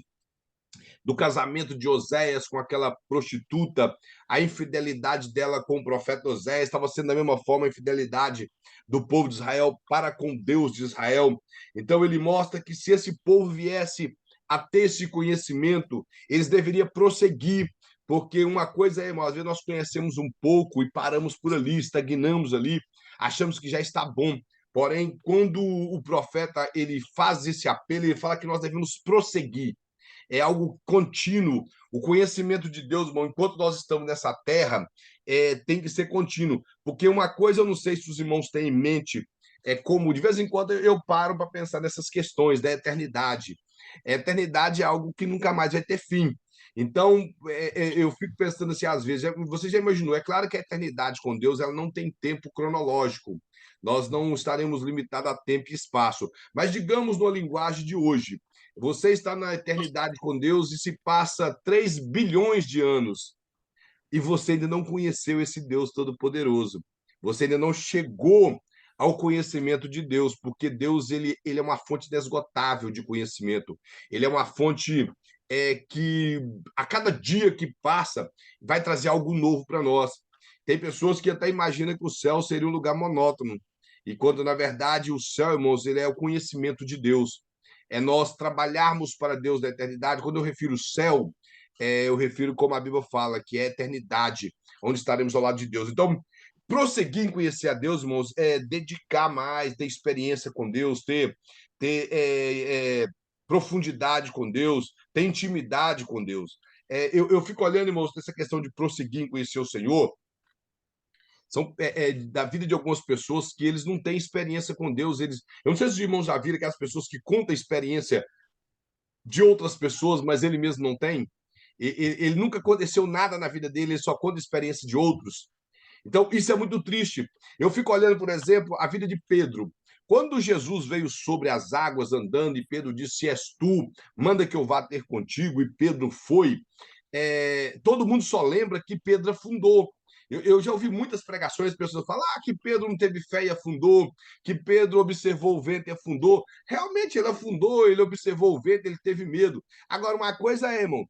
do casamento de Oséias com aquela prostituta, a infidelidade dela com o profeta Oséias estava sendo da mesma forma a infidelidade do povo de Israel para com Deus de Israel. Então ele mostra que se esse povo viesse a ter esse conhecimento, eles deveriam prosseguir, porque uma coisa é, irmão, às vezes nós conhecemos um pouco e paramos por ali, estagnamos ali, achamos que já está bom. Porém, quando o profeta ele faz esse apelo, ele fala que nós devemos prosseguir, é algo contínuo. O conhecimento de Deus, irmão, enquanto nós estamos nessa terra, tem que ser contínuo. Porque uma coisa eu não sei se os irmãos têm em mente, é como de vez em quando eu paro para pensar nessas questões da eternidade. A eternidade é algo que nunca mais vai ter fim. Então, eu fico pensando assim, às vezes, você já imaginou, é claro que a eternidade com Deus ela não tem tempo cronológico, nós não estaremos limitados a tempo e espaço, mas digamos na linguagem de hoje, você está na eternidade com Deus e se passa 3 bilhões de anos e você ainda não conheceu esse Deus Todo-Poderoso. Você ainda não chegou ao conhecimento de Deus, porque Deus ele é uma fonte inesgotável de conhecimento. Ele é uma fonte que a cada dia que passa vai trazer algo novo para nós. Tem pessoas que até imaginam que o céu seria um lugar monótono, e quando na verdade o céu, irmãos, ele é o conhecimento de Deus. É nós trabalharmos para Deus da eternidade. Quando eu refiro céu, eu refiro como a Bíblia fala, que é a eternidade, onde estaremos ao lado de Deus. Então, prosseguir em conhecer a Deus, irmãos, é dedicar mais, ter experiência com Deus, ter profundidade com Deus, ter intimidade com Deus. Eu fico olhando, irmãos, nessa questão de prosseguir em conhecer o Senhor, são da vida de algumas pessoas que eles não têm experiência com Deus. Eu não sei se os irmãos já viram aquelas pessoas que contam a experiência de outras pessoas, mas ele mesmo não tem. Ele nunca aconteceu nada na vida dele, ele só conta a experiência de outros. Então, isso é muito triste. Eu fico olhando, por exemplo, a vida de Pedro. Quando Jesus veio sobre as águas andando e Pedro disse: Se és tu, manda que eu vá ter contigo, e Pedro foi, todo mundo só lembra que Pedro afundou. Eu já ouvi muitas pregações, pessoas falam que Pedro não teve fé e afundou, que Pedro observou o vento e afundou. Realmente, ele afundou, ele observou o vento, ele teve medo. Agora, uma coisa é, irmão,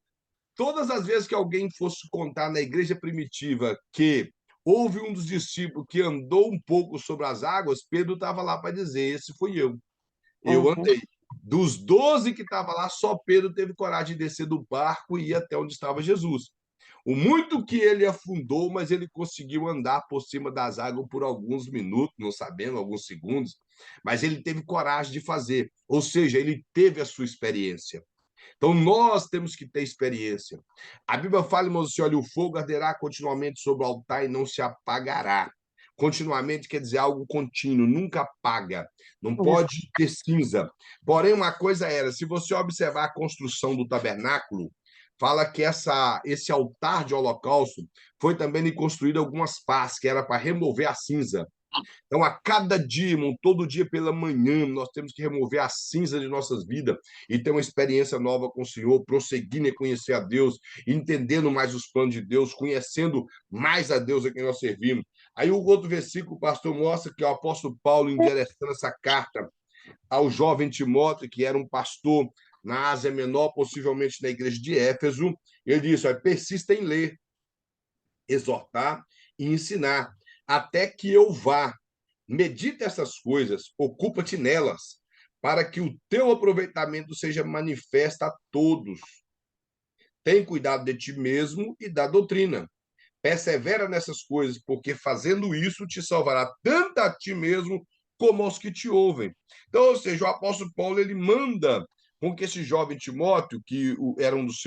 todas as vezes que alguém fosse contar na igreja primitiva que houve um dos discípulos que andou um pouco sobre as águas, Pedro estava lá para dizer: Esse fui eu. Eu Uhum. andei. Dos 12 que estavam lá, só Pedro teve coragem de descer do barco e ir até onde estava Jesus. O muito que ele afundou, mas ele conseguiu andar por cima das águas por alguns minutos, não sabendo, alguns segundos, mas ele teve coragem de fazer, ou seja, ele teve a sua experiência. Então, nós temos que ter experiência. A Bíblia fala, irmãos, assim, olha, o fogo arderá continuamente sobre o altar e não se apagará. Continuamente quer dizer algo contínuo, nunca apaga, não Isso. pode ter cinza. Porém, uma coisa era, se você observar a construção do tabernáculo, fala que esse altar de holocausto foi também construído algumas pás, que era para remover a cinza. Então, a cada dia, irmão, todo dia pela manhã, nós temos que remover a cinza de nossas vidas e ter uma experiência nova com o Senhor, prosseguindo em conhecer a Deus, entendendo mais os planos de Deus, conhecendo mais a Deus a quem nós servimos. Aí o outro versículo, o pastor mostra que o apóstolo Paulo, endereçando essa carta ao jovem Timóteo, que era um pastor na Ásia Menor, possivelmente na igreja de Éfeso, ele disse: ó, persista em ler, exortar e ensinar, até que eu vá. Medita essas coisas, ocupa-te nelas, para que o teu aproveitamento seja manifesto a todos. Tem cuidado de ti mesmo e da doutrina. Persevera nessas coisas, porque fazendo isso te salvará tanto a ti mesmo como aos que te ouvem. Então, ou seja, o apóstolo Paulo ele manda com que esse jovem Timóteo, que era um dos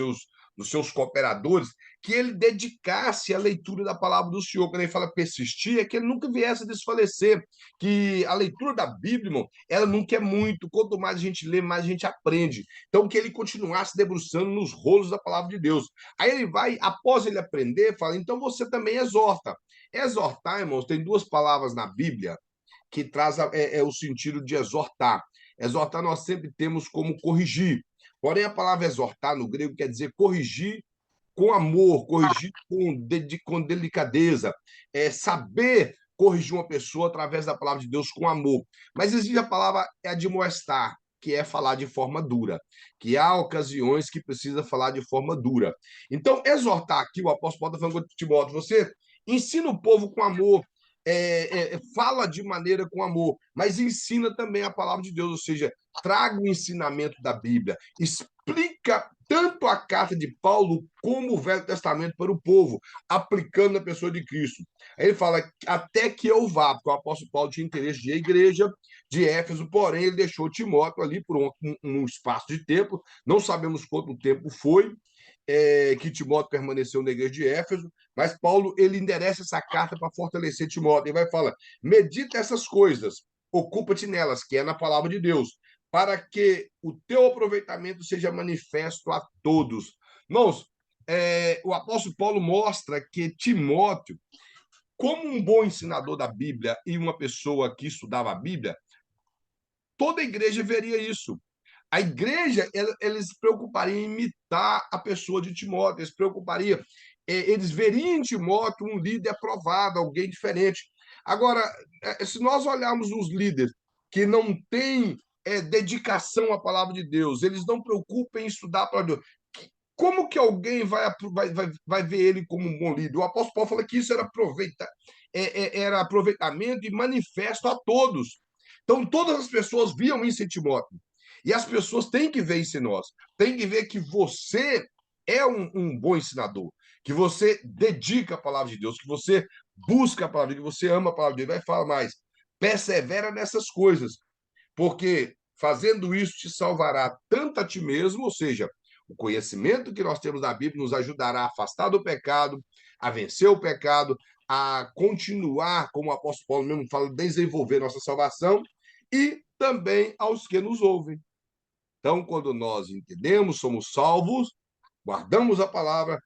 seus cooperadores, que ele dedicasse à leitura da palavra do Senhor. Quando ele fala persistir, é que ele nunca viesse a desfalecer, que a leitura da Bíblia, irmão, ela nunca é muito. Quanto mais a gente lê, mais a gente aprende. Então, que ele continuasse debruçando nos rolos da palavra de Deus. Aí ele vai, após ele aprender, fala: então você também exorta. Exortar, irmãos, tem duas palavras na Bíblia que traz o sentido de exortar. Exortar nós sempre temos como corrigir. Porém, a palavra exortar no grego quer dizer corrigir com amor, corrigir com delicadeza, saber corrigir uma pessoa através da palavra de Deus com amor. Mas existe a palavra admoestar, que é falar de forma dura, que há ocasiões que precisa falar de forma dura. Então, exortar aqui, o apóstolo Paulo está falando com Timóteo, você ensina o povo com amor, fala de maneira com amor, mas ensina também a palavra de Deus, ou seja, traga o ensinamento da Bíblia, explica tanto a carta de Paulo como o Velho Testamento para o povo, aplicando a pessoa de Cristo. Aí ele fala: até que eu vá, porque o apóstolo Paulo tinha interesse de ir à igreja de Éfeso, porém ele deixou Timóteo ali por um espaço de tempo, não sabemos quanto tempo foi, que Timóteo permaneceu na igreja de Éfeso, mas Paulo ele endereça essa carta para fortalecer Timóteo. Ele vai falar: medita essas coisas, ocupa-te nelas, que é na palavra de Deus, para que o teu aproveitamento seja manifesto a todos. Irmãos, o apóstolo Paulo mostra que Timóteo, como um bom ensinador da Bíblia e uma pessoa que estudava a Bíblia, toda a igreja veria isso. A igreja, eles se preocupariam em imitar a pessoa de Timóteo, eles se preocupariam, eles veriam em Timóteo um líder aprovado, alguém diferente. Agora, se nós olharmos os líderes que não têm dedicação à palavra de Deus, eles não preocupam em estudar a palavra de Deus, como que alguém vai ver ele como um bom líder? O apóstolo Paulo fala que isso era aproveitamento e manifesto a todos. Então, todas as pessoas viam isso em Timóteo. E as pessoas têm que ver isso em nós. Tem que ver que você é um bom ensinador, que você dedica a palavra de Deus, que você busca a palavra, que você ama a palavra de Deus. Vai falar mais. Persevera nessas coisas, porque fazendo isso te salvará tanto a ti mesmo, ou seja, o conhecimento que nós temos da Bíblia nos ajudará a afastar do pecado, a vencer o pecado, a continuar, como o apóstolo Paulo mesmo fala, desenvolver nossa salvação, e também aos que nos ouvem. Então, quando nós entendemos, somos salvos, guardamos a palavra,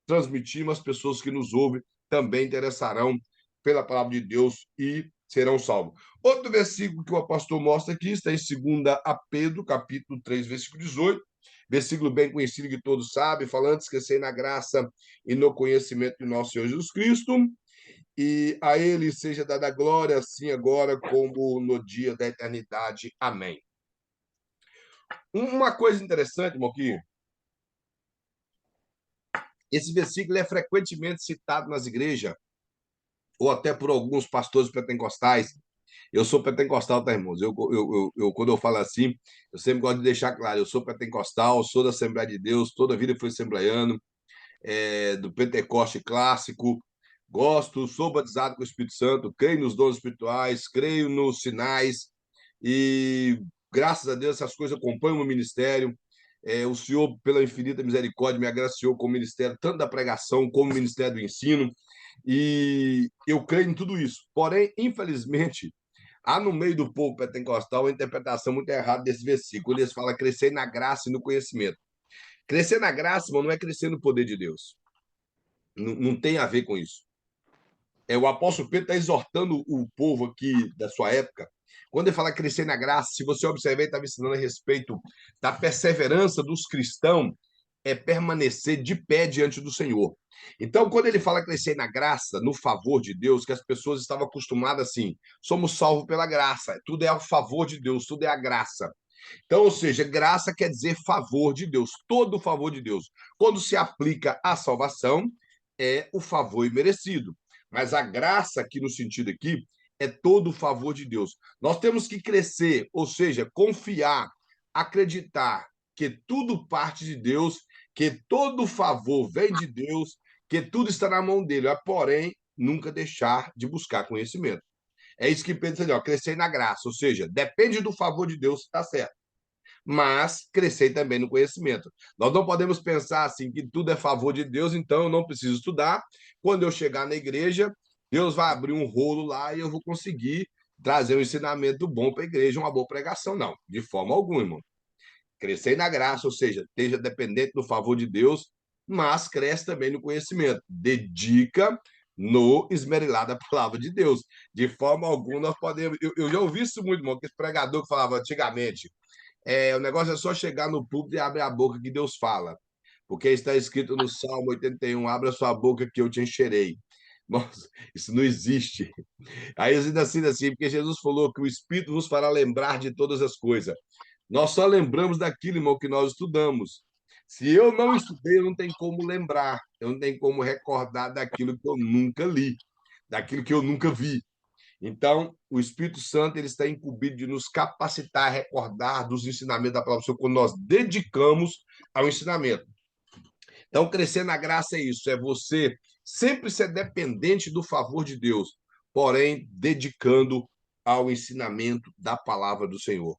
transmitimos, as pessoas que nos ouvem também interessarão pela palavra de Deus e serão salvos. Outro versículo que o apóstolo mostra aqui está em 2 a Pedro, capítulo 3, versículo 18, versículo bem conhecido que todos sabem, falando: esquecer na graça e no conhecimento de nosso Senhor Jesus Cristo, e a ele seja dada glória, assim agora como no dia da eternidade. Amém. Uma coisa interessante, Moquinho, esse versículo é frequentemente citado nas igrejas, ou até por alguns pastores pentecostais. Eu sou pentecostal, tá, irmãos? Quando eu falo assim, eu sempre gosto de deixar claro: eu sou pentecostal, sou da Assembleia de Deus, toda a vida fui assembleiano, do Pentecoste clássico, gosto, sou batizado com o Espírito Santo, creio nos dons espirituais, creio nos sinais, e graças a Deus essas coisas acompanham o ministério. O Senhor, pela infinita misericórdia, me agraciou com o ministério, tanto da pregação como o ministério do ensino, e eu creio em tudo isso. Porém, infelizmente, há no meio do povo pentecostal uma interpretação muito errada desse versículo. Eles falam crescer na graça e no conhecimento. Crescer na graça, irmão, não é crescer no poder de Deus. Não, não tem a ver com isso. O apóstolo Pedro está exortando o povo aqui da sua época. Quando ele fala crescer na graça, se você observar, ele estava ensinando a respeito da perseverança dos cristãos permanecer de pé diante do Senhor. Então, quando ele fala crescer na graça, no favor de Deus, que as pessoas estavam acostumadas assim, somos salvos pela graça, tudo é ao favor de Deus, tudo é a graça. Então, ou seja, graça quer dizer favor de Deus, todo o favor de Deus. Quando se aplica à salvação, é o favor imerecido. Mas a graça, aqui no sentido aqui, é todo o favor de Deus. Nós temos que crescer, ou seja, confiar, acreditar que tudo parte de Deus, que todo favor vem de Deus, que tudo está na mão dele, porém, nunca deixar de buscar conhecimento. É isso que Pedro diz, crescer na graça, ou seja, depende do favor de Deus, está certo, mas crescer também no conhecimento. Nós não podemos pensar assim que tudo é favor de Deus, então eu não preciso estudar. Quando eu chegar na igreja, Deus vai abrir um rolo lá e eu vou conseguir trazer um ensinamento bom para a igreja, uma boa pregação. Não, de forma alguma, irmão. Crescer na graça, ou seja, esteja dependente do favor de Deus, mas cresce também no conhecimento. Dedica no esmerilar da palavra de Deus. De forma alguma nós podemos. Eu já ouvi isso muito, irmão, que esse pregador que falava antigamente. O negócio é só chegar no púlpito e abrir a boca que Deus fala. Porque está escrito no Salmo 81, abra sua boca que eu te encherei. Nossa, isso não existe. Aí assim, porque Jesus falou que o Espírito nos fará lembrar de todas as coisas. Nós só lembramos daquilo, irmão, que nós estudamos. Se eu não estudei, eu não tenho como lembrar, eu não tenho como recordar daquilo que eu nunca li, daquilo que eu nunca vi. Então, o Espírito Santo ele está incumbido de nos capacitar a recordar dos ensinamentos da palavra do Senhor quando nós dedicamos ao ensinamento. Então, crescer na graça é isso, é você sempre ser dependente do favor de Deus, porém dedicando ao ensinamento da palavra do Senhor.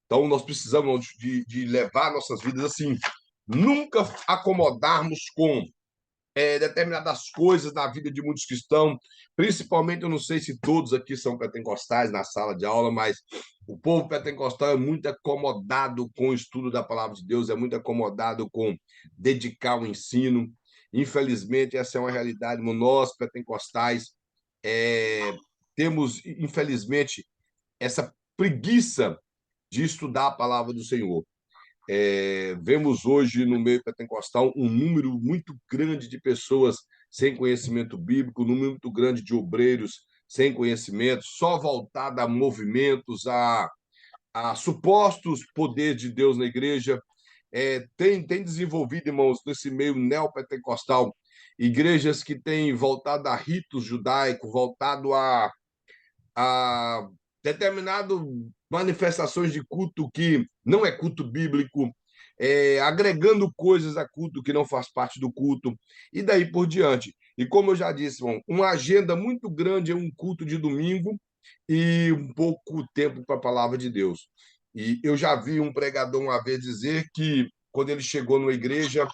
Então, nós precisamos de levar nossas vidas assim, nunca acomodarmos com determinadas coisas na vida de muitos cristãos, principalmente, eu não sei se todos aqui são pentecostais na sala de aula, mas o povo pentecostal é muito acomodado com o estudo da palavra de Deus, é muito acomodado com dedicar o ensino. Infelizmente, essa é uma realidade. Nós, pentecostais, é, temos, infelizmente, essa preguiça de estudar a palavra do Senhor. Vemos hoje no meio pentecostal um número muito grande de pessoas sem conhecimento bíblico, um número muito grande de obreiros sem conhecimento, só voltado a movimentos, a supostos poderes de Deus na igreja. Tem desenvolvido, irmãos, nesse meio neopentecostal, igrejas que têm voltado a ritos judaicos, voltado a determinado manifestações de culto que não é culto bíblico, agregando coisas a culto que não faz parte do culto, e daí por diante. E como eu já disse, irmão, uma agenda muito grande é um culto de domingo e um pouco tempo para a palavra de Deus. E eu já vi um pregador uma vez dizer que, quando ele chegou numa igreja,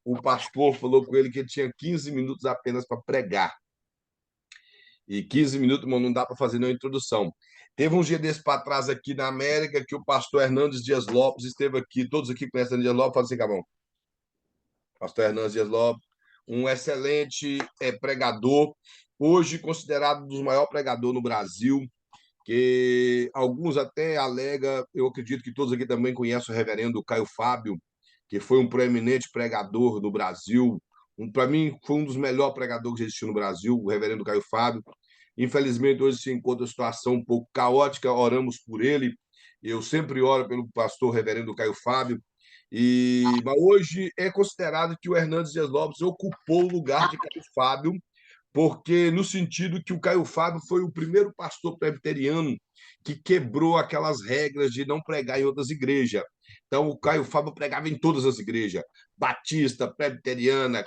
o pastor falou com ele que ele tinha 15 minutos apenas para pregar. E 15 minutos, irmão, não dá para fazer nenhuma introdução. Teve um dia desse para trás aqui na América que o pastor Hernandes Dias Lopes esteve aqui. Todos aqui conhecem Hernandes Dias Lopes, fala assim, Cabão. Pastor Hernandes Dias Lopes, um excelente pregador, hoje considerado um dos maiores pregadores no Brasil, que alguns até alegam, eu acredito que todos aqui também conhecem o reverendo Caio Fábio, que foi um proeminente pregador no Brasil. Para mim, foi um dos melhores pregadores que existiu no Brasil, o reverendo Caio Fábio. Infelizmente, hoje se encontra uma situação um pouco caótica, oramos por ele. Eu sempre oro pelo pastor reverendo Caio Fábio. Mas hoje é considerado que o Hernandes Dias Lopes ocupou o lugar de Caio Fábio, porque no sentido que o Caio Fábio foi o primeiro pastor presbiteriano que quebrou aquelas regras de não pregar em outras igrejas. Então, o Caio Fábio pregava em todas as igrejas, batista, presbiteriana,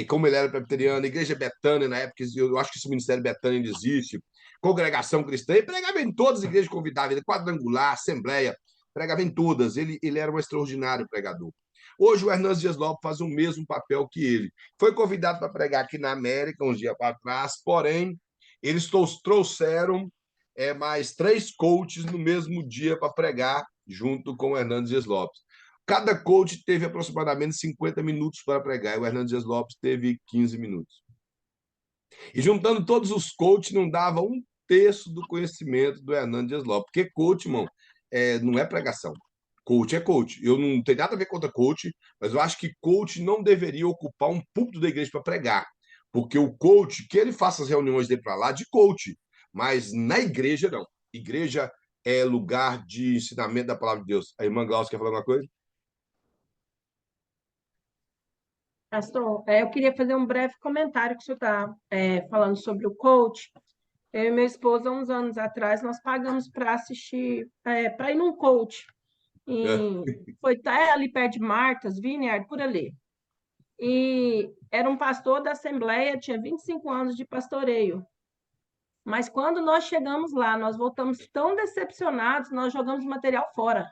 como ele era presbiteriano, igreja Betânia, na época, eu acho que esse ministério Betânia ainda existe, congregação cristã, ele pregava em todas as igrejas, convidava ele, quadrangular, assembleia, pregava em todas, ele era um extraordinário pregador. Hoje o Hernandes Dias Lopes faz o mesmo papel que ele. Foi convidado para pregar aqui na América uns dias para trás, porém, eles trouxeram mais 3 coaches no mesmo dia para pregar junto com o Hernandes Dias Lopes. Cada coach teve aproximadamente 50 minutos para pregar, e o Hernando Dias Lopes teve 15 minutos. E juntando todos os coaches, não dava um terço do conhecimento do Hernando Dias Lopes. Porque coach, irmão, não é pregação. Coach é coach. Eu não tenho nada a ver contra coach, mas eu acho que coach não deveria ocupar um púlpito da igreja para pregar. Porque o coach, que ele faça as reuniões dele para lá, de coach. Mas na igreja, não. Igreja é lugar de ensinamento da palavra de Deus. A irmã Glaucia quer falar alguma coisa? Pastor, eu queria fazer um breve comentário que o senhor está falando sobre o coach. Eu e minha esposa, há uns anos atrás, nós pagamos para assistir, para ir num coach. É. Foi até ali perto de Martas, Vineyard, por ali. E era um pastor da Assembleia, tinha 25 anos de pastoreio. Mas quando nós chegamos lá, nós voltamos tão decepcionados, nós jogamos o material fora.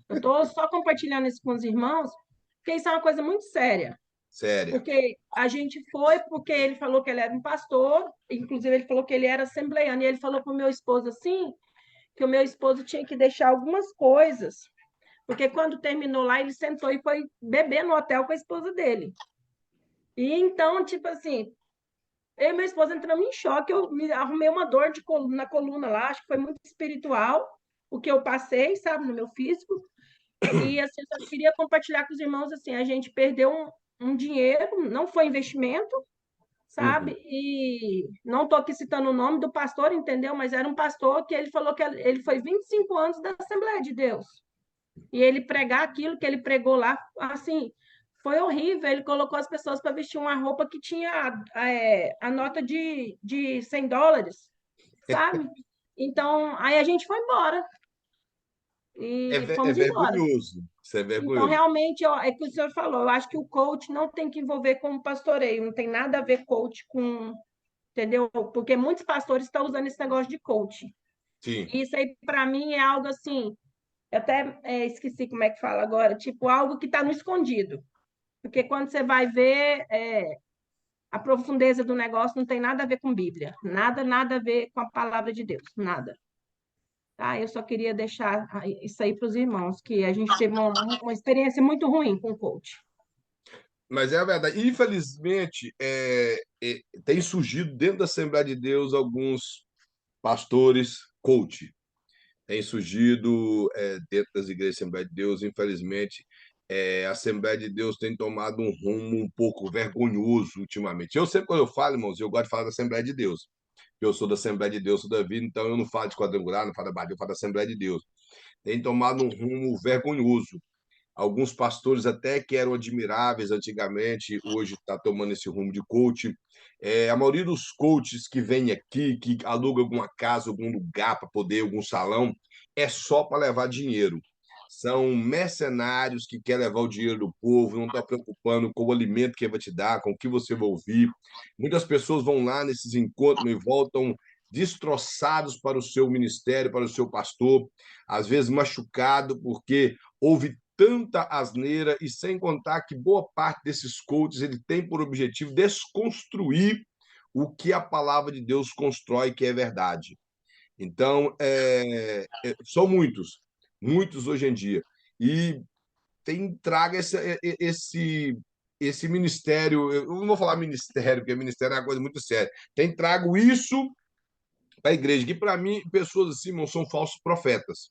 Eu estou só compartilhando isso com os irmãos, porque isso é uma coisa muito séria. Séria. Porque a gente foi, porque ele falou que ele era um pastor, inclusive ele falou que ele era assembleiano, e ele falou para o meu esposo assim, que o meu esposo tinha que deixar algumas coisas, porque quando terminou lá, ele sentou e foi beber no hotel com a esposa dele. E então, tipo assim, eu e minha esposa entramos em choque, eu me arrumei uma dor de coluna, na coluna lá, acho que foi muito espiritual o que eu passei, sabe, no meu físico. E assim, eu só queria compartilhar com os irmãos assim, a gente perdeu um dinheiro, não foi investimento, Uhum. sabe? E não estou aqui citando o nome do pastor, entendeu? Mas era um pastor que ele falou que ele foi 25 anos da Assembleia de Deus. E ele pregar aquilo que ele pregou lá, assim, foi horrível. Ele colocou as pessoas para vestir uma roupa que tinha a nota de US$ 100, sabe? Então, aí a gente foi embora. E É fomos embora. vergonhoso. Isso é Então, vergonhoso. realmente, ó, é que o senhor falou, eu acho que o coach não tem que envolver com pastoreio, não tem nada a ver coach com, entendeu? Porque muitos pastores estão usando esse negócio de coach. Sim. E isso aí, para mim, é algo assim, eu até esqueci como é que fala agora, tipo, algo que está no escondido. Porque quando você vai ver, a profundeza do negócio não tem nada a ver com Bíblia, nada, nada a ver com a palavra de Deus, nada. Tá? Eu só queria deixar isso aí para os irmãos, que a gente teve uma experiência muito ruim com o coach. Mas é a verdade. Infelizmente, tem surgido dentro da Assembleia de Deus alguns pastores coach. Tem surgido dentro das igrejas da Assembleia de Deus, infelizmente, a Assembleia de Deus tem tomado um rumo um pouco vergonhoso ultimamente. Eu sempre, quando eu falo, irmãos, eu gosto de falar da Assembleia de Deus. Eu sou da Assembleia de Deus, sou da vida, então eu não falo de quadrangular, não falo da Bahia, eu falo da Assembleia de Deus. Tem tomado um rumo vergonhoso. Alguns pastores até que eram admiráveis antigamente, hoje está tomando esse rumo de coach. A maioria dos coaches que vem aqui, que aluga alguma casa, algum lugar para poder, algum salão, é só para levar dinheiro. São mercenários que querem levar o dinheiro do povo, não estão preocupando com o alimento que vai te dar, com o que você vai ouvir. Muitas pessoas vão lá nesses encontros e voltam destroçados para o seu ministério, para o seu pastor, às vezes machucado, porque houve tanta asneira, e sem contar que boa parte desses coaches ele tem por objetivo desconstruir o que a palavra de Deus constrói, que é verdade. Então, são muitos, muitos hoje em dia. E traga esse ministério, eu não vou falar ministério, porque ministério é uma coisa muito séria, tem trago isso para a igreja, que para mim, pessoas assim, irmão, são falsos profetas.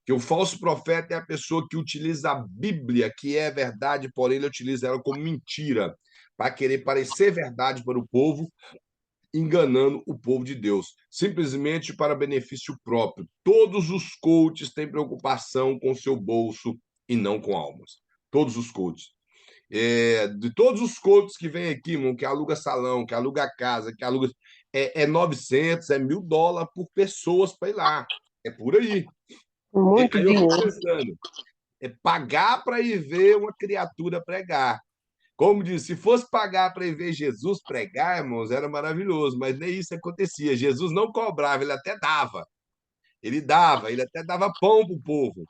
Que o falso profeta é a pessoa que utiliza a Bíblia, que é verdade, porém ele utiliza ela como mentira, para querer parecer verdade para o povo, enganando o povo de Deus, simplesmente para benefício próprio. Todos os coaches têm preocupação com o seu bolso e não com almas. Todos os coaches. De todos os coaches que vêm aqui, irmão, que aluga salão, que aluga casa, que aluga. 900, US$ 1.000 por pessoas para ir lá. É por aí. Muito Aí eu fico dinheiro. pensando, pagar para ir ver uma criatura pregar. Como disse, se fosse pagar para ir ver Jesus pregar, irmãos, era maravilhoso, mas nem isso acontecia. Jesus não cobrava, ele até dava. Ele até dava pão para o povo.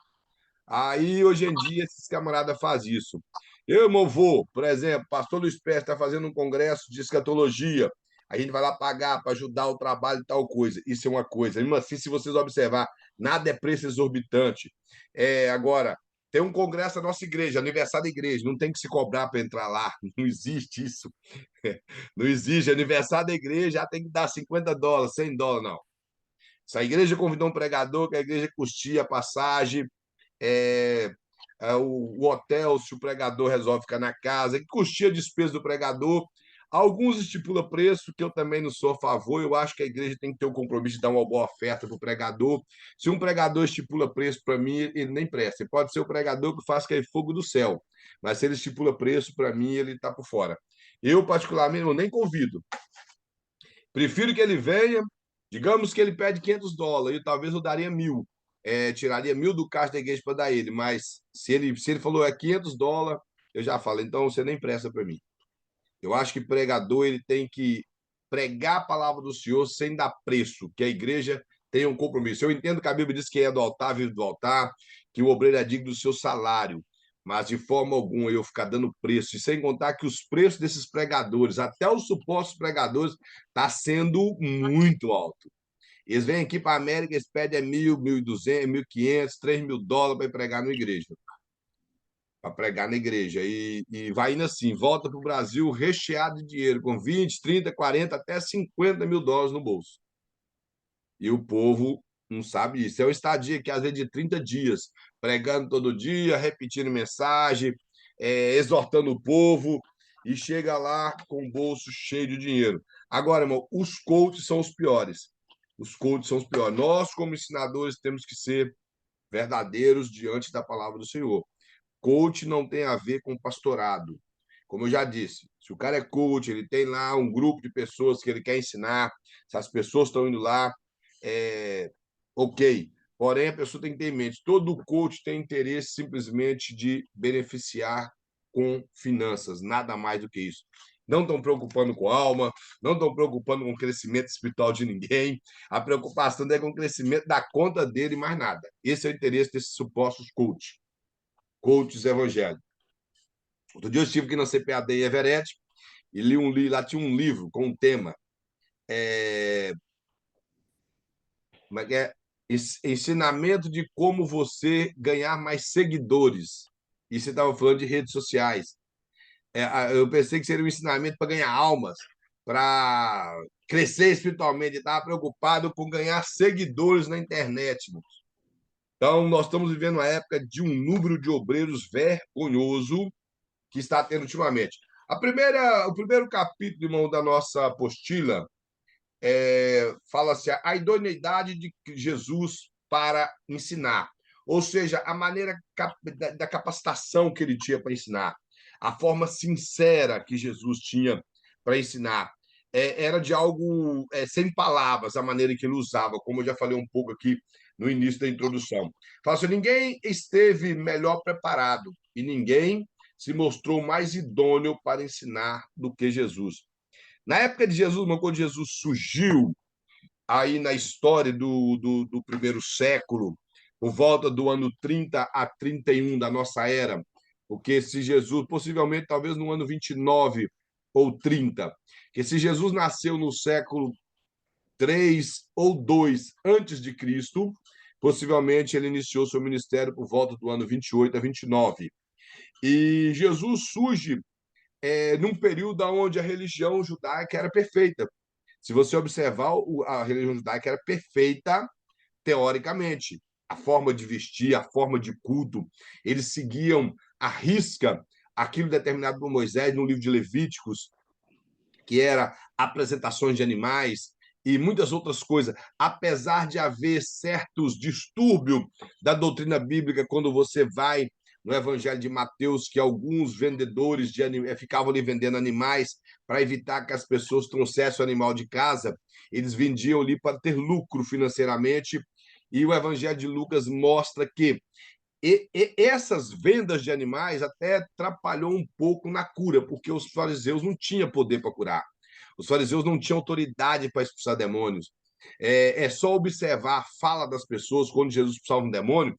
Aí, hoje em dia, esses camaradas fazem isso. Eu, irmão, vou, por exemplo, pastor Luiz Pérez está fazendo um congresso de escatologia. A gente vai lá pagar para ajudar o trabalho e tal coisa. Isso é uma coisa. Mesmo assim, se vocês observar, nada é preço exorbitante. Agora, tem um congresso da nossa igreja, aniversário da igreja, não tem que se cobrar para entrar lá, não existe isso. Não existe, aniversário da igreja, já tem que dar $50, $100, não. Se a igreja convidou um pregador, que a igreja custia a passagem, é, o hotel, se o pregador resolve ficar na casa, que custia a despesa do pregador. Alguns estipula preço, que eu também não sou a favor. Eu acho que a igreja tem que ter o compromisso de dar uma boa oferta para o pregador. Se um pregador estipula preço para mim, ele nem presta. Ele pode ser o pregador que faz cair fogo do céu, mas se ele estipula preço para mim, ele está por fora. Eu, particularmente, eu nem convido. Prefiro que ele venha, digamos que ele pede $500, e talvez eu daria 1.000. Tiraria 1.000 do caixa da igreja para dar ele, mas se ele falou $500, eu já falo, então você nem presta para mim. Eu acho que pregador ele tem que pregar a palavra do Senhor sem dar preço, que a igreja tenha um compromisso. Eu entendo que a Bíblia diz que quem é do altar vive do altar, que o obreiro é digno do seu salário, mas de forma alguma eu ficar dando preço, e sem contar que os preços desses pregadores, até os supostos pregadores, está sendo muito alto. Eles vêm aqui para a América, eles pedem 1.000, 1.200, 1.500, $3.000 para pregar na igreja. Para pregar na igreja. E vai indo assim, volta para o Brasil recheado de dinheiro, com 20, 30, 40, até $50.000 no bolso. E o povo não sabe isso. É uma estadia que às vezes de 30 dias, pregando todo dia, repetindo mensagem, exortando o povo, e chega lá com o bolso cheio de dinheiro. Agora, irmão, os coaches são os piores. Os coaches são os piores. Nós, como ensinadores, temos que ser verdadeiros diante da palavra do Senhor. Coach não tem a ver com pastorado. Como eu já disse, se o cara é coach, ele tem lá um grupo de pessoas que ele quer ensinar, se as pessoas estão indo lá, ok. Porém, a pessoa tem que ter em mente, todo coach tem interesse simplesmente de beneficiar com finanças, nada mais do que isso. Não estão preocupando com alma, não estão preocupando com o crescimento espiritual de ninguém. A preocupação é com o crescimento da conta dele e mais nada. Esse é o interesse desses supostos coaches evangélicos. Outro dia eu estive aqui na CPAD em Everett e lá tinha um livro com um tema. Como é que é? Ensinamento de como você ganhar mais seguidores. E você estava falando de redes sociais. Eu pensei que seria um ensinamento para ganhar almas, para crescer espiritualmente. Estava preocupado com ganhar seguidores na internet. Então, nós estamos vivendo uma época de um número de obreiros vergonhoso que está tendo ultimamente. O primeiro capítulo, irmão, da nossa apostila fala-se a idoneidade de Jesus para ensinar. Ou seja, a maneira da capacitação que ele tinha para ensinar, a forma sincera que Jesus tinha para ensinar. Era de algo sem palavras, a maneira que ele usava, como eu já falei um pouco aqui no início da introdução. Fala assim, ninguém esteve melhor preparado e ninguém se mostrou mais idôneo para ensinar do que Jesus. Na época de Jesus, quando Jesus surgiu aí na história do primeiro século, por volta do ano 30 a 31 da nossa era, porque se Jesus, possivelmente, talvez no ano 29 ou 30, que se Jesus nasceu no século 3 ou 2 antes de Cristo, possivelmente ele iniciou seu ministério por volta do ano 28 a 29. E Jesus surge num período onde a religião judaica era perfeita. Se você observar, a religião judaica era perfeita teoricamente. A forma de vestir, a forma de culto, eles seguiam à risca aquilo determinado por Moisés no livro de Levíticos, que era apresentações de animais e muitas outras coisas. Apesar de haver certos distúrbios da doutrina bíblica quando você vai no Evangelho de Mateus, que alguns vendedores ficavam ali vendendo animais para evitar que as pessoas trouxessem o animal de casa, eles vendiam ali para ter lucro financeiramente, e o Evangelho de Lucas mostra que essas vendas de animais até atrapalhou um pouco na cura, porque os fariseus não tinham poder para curar. Os fariseus não tinham autoridade para expulsar demônios. É só observar a fala das pessoas quando Jesus expulsava um demônio,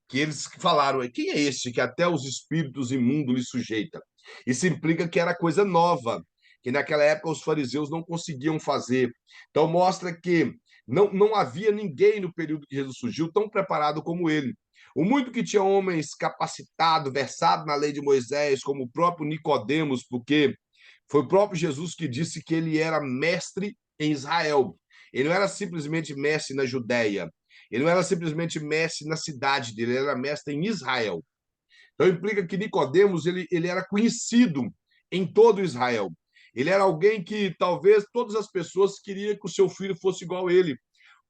que eles falaram, quem é este que até os espíritos imundos lhe sujeita? Isso implica que era coisa nova, que naquela época os fariseus não conseguiam fazer. Então mostra que não havia ninguém no período que Jesus surgiu tão preparado como ele. O muito que tinha homens capacitados, versados na lei de Moisés, como o próprio Nicodemos, porque foi o próprio Jesus que disse que ele era mestre em Israel. Ele não era simplesmente mestre na Judéia. Ele não era simplesmente mestre na cidade dele, ele era mestre em Israel. Então implica que Nicodemos ele era conhecido em todo Israel. Ele era alguém que talvez todas as pessoas queriam que o seu filho fosse igual a ele,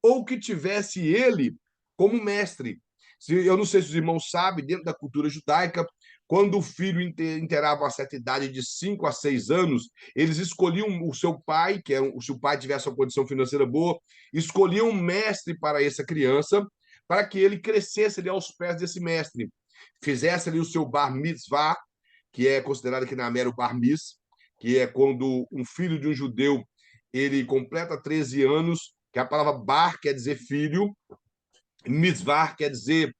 ou que tivesse ele como mestre. Eu não sei se os irmãos sabem, dentro da cultura judaica, quando o filho inteirava uma certa idade de 5 a 6 anos, eles escolhiam o seu pai, que era, se o pai tivesse uma condição financeira boa, escolhiam um mestre para essa criança, para que ele crescesse ali aos pés desse mestre, fizesse ali o seu bar mitzvah, que é considerado aqui na América o bar mitzvah, que é quando um filho de um judeu ele completa 13 anos, que a palavra bar quer dizer filho, mitzvah quer dizer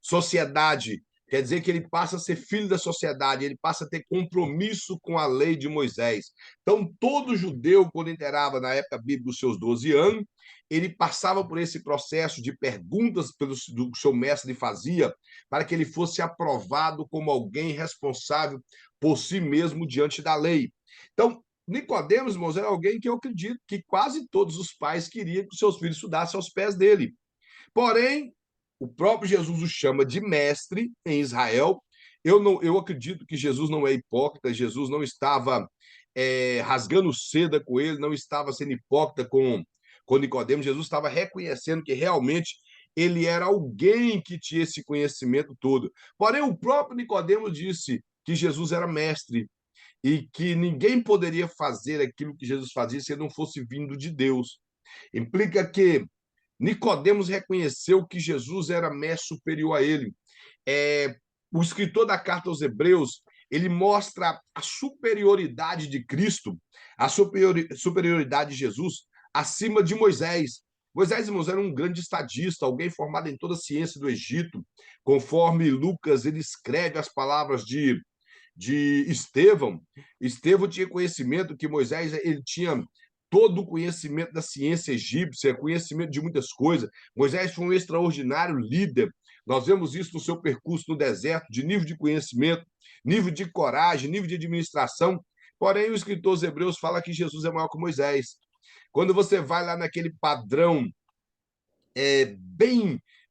sociedade, quer dizer que ele passa a ser filho da sociedade, ele passa a ter compromisso com a lei de Moisés. Então, todo judeu, quando inteirava na época bíblica dos seus 12 anos, ele passava por esse processo de perguntas do seu mestre lhe fazia, para que ele fosse aprovado como alguém responsável por si mesmo diante da lei. Então, Nicodemos, irmãos, era alguém que eu acredito que quase todos os pais queriam que seus filhos estudassem aos pés dele. Porém, o próprio Jesus o chama de mestre em Israel. Eu acredito que Jesus não é hipócrita, Jesus não estava rasgando seda com ele, não estava sendo hipócrita com Nicodemos, Jesus estava reconhecendo que realmente ele era alguém que tinha esse conhecimento todo. Porém, o próprio Nicodemos disse que Jesus era mestre e que ninguém poderia fazer aquilo que Jesus fazia se ele não fosse vindo de Deus. Implica que Nicodemos reconheceu que Jesus era mestre superior a ele. O escritor da carta aos Hebreus, ele mostra a superioridade de Cristo, a superioridade de Jesus acima de Moisés. Moisés, irmãos, era um grande estadista, alguém formado em toda a ciência do Egito. Conforme Lucas, ele escreve as palavras de Estevão. Estevão tinha conhecimento que Moisés ele tinha todo o conhecimento da ciência egípcia, conhecimento de muitas coisas. Moisés foi um extraordinário líder. Nós vemos isso no seu percurso no deserto, de nível de conhecimento, nível de coragem, nível de administração. Porém, o escritor aos Hebreus fala que Jesus é maior que Moisés. Quando você vai lá naquele padrão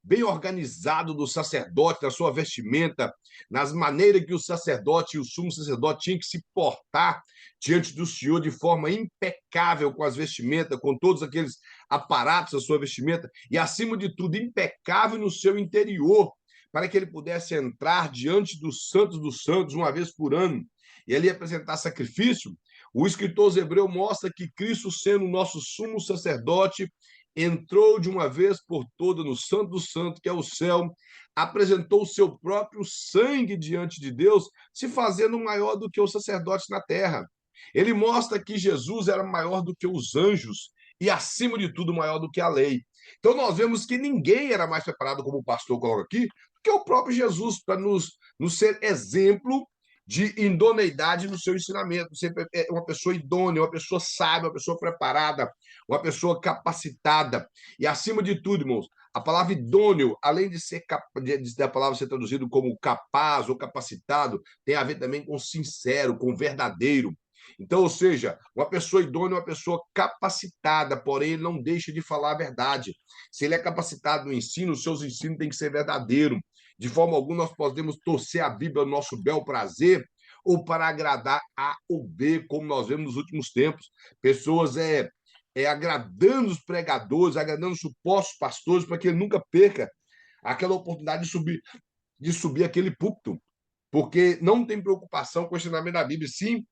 bem organizado do sacerdote, na sua vestimenta, nas maneiras que o sacerdote e o sumo sacerdote tinham que se portar diante do Senhor de forma impecável com as vestimentas, com todos aqueles aparatos da sua vestimenta, e, acima de tudo, impecável no seu interior, para que ele pudesse entrar diante dos santos uma vez por ano, e ali apresentar sacrifício. O escritor aos Hebreus mostra que Cristo, sendo o nosso sumo sacerdote, entrou de uma vez por todas no Santo do Santo, que é o céu, apresentou o seu próprio sangue diante de Deus, se fazendo maior do que os sacerdotes na terra. Ele mostra que Jesus era maior do que os anjos e, acima de tudo, maior do que a lei. Então, nós vemos que ninguém era mais preparado, como o pastor coloca aqui, do que o próprio Jesus, para nos ser exemplo de idoneidade no seu ensinamento. Sempre é uma pessoa idônea, uma pessoa sábia, uma pessoa preparada, uma pessoa capacitada. E, acima de tudo, irmãos, a palavra idôneo, além de ser a palavra ser traduzida como capaz ou capacitado, tem a ver também com sincero, com verdadeiro. Então, ou seja, uma pessoa idônea é uma pessoa capacitada, porém ele não deixa de falar a verdade. Se ele é capacitado no ensino, os seus ensinos têm que ser verdadeiros. De forma alguma, nós podemos torcer a Bíblia ao nosso bel prazer ou para agradar A ou B, como nós vemos nos últimos tempos. Pessoas agradando os pregadores, agradando os supostos pastores, para que ele nunca perca aquela oportunidade de subir aquele púlpito, porque não tem preocupação com o ensinamento da Bíblia, sim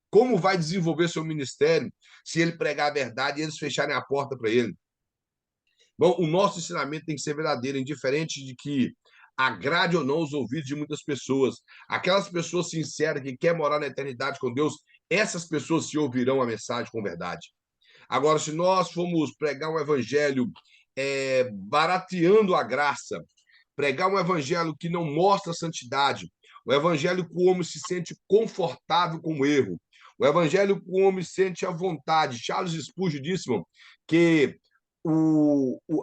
como vai desenvolver seu ministério se ele pregar a verdade e eles fecharem a porta para ele. Bom, o nosso ensinamento tem que ser verdadeiro, indiferente de que agrade ou não os ouvidos de muitas pessoas. Aquelas pessoas sinceras que querem morar na eternidade com Deus, essas pessoas se ouvirão a mensagem com verdade. Agora, se nós formos pregar um evangelho barateando a graça, pregar um evangelho que não mostra santidade, o evangelho que o homem se sente confortável com o erro, o evangelho que o homem sente à vontade. Charles Spurgeon disse, irmão, que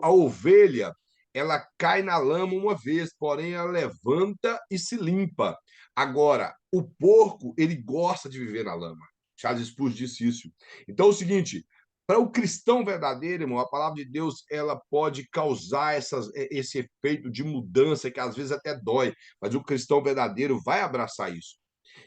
a ovelha ela cai na lama uma vez, porém ela levanta e se limpa. Agora, o porco, ele gosta de viver na lama. Charles Spurgeon disse isso. Então é o seguinte, para o cristão verdadeiro, irmão, a palavra de Deus, ela pode causar esse efeito de mudança que às vezes até dói, mas o cristão verdadeiro vai abraçar isso.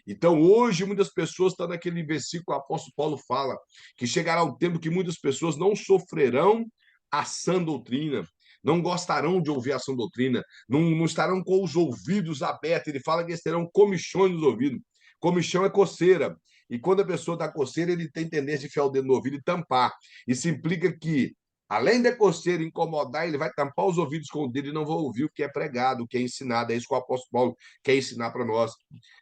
Então, hoje, muitas pessoas estão naquele versículo que o apóstolo Paulo fala, que chegará um tempo que muitas pessoas não sofrerão a sã doutrina, não gostarão de ouvir a sã doutrina, não estarão com os ouvidos abertos. Ele fala que eles terão comichões nos ouvidos. Comichão é coceira. E quando a pessoa está coceira, ele tem tendência de enfiar o dedo no ouvido e tampar. Isso implica que, além da coceira incomodar, ele vai tampar os ouvidos com o dedo e não vai ouvir o que é pregado, o que é ensinado. É isso que o apóstolo Paulo quer ensinar para nós.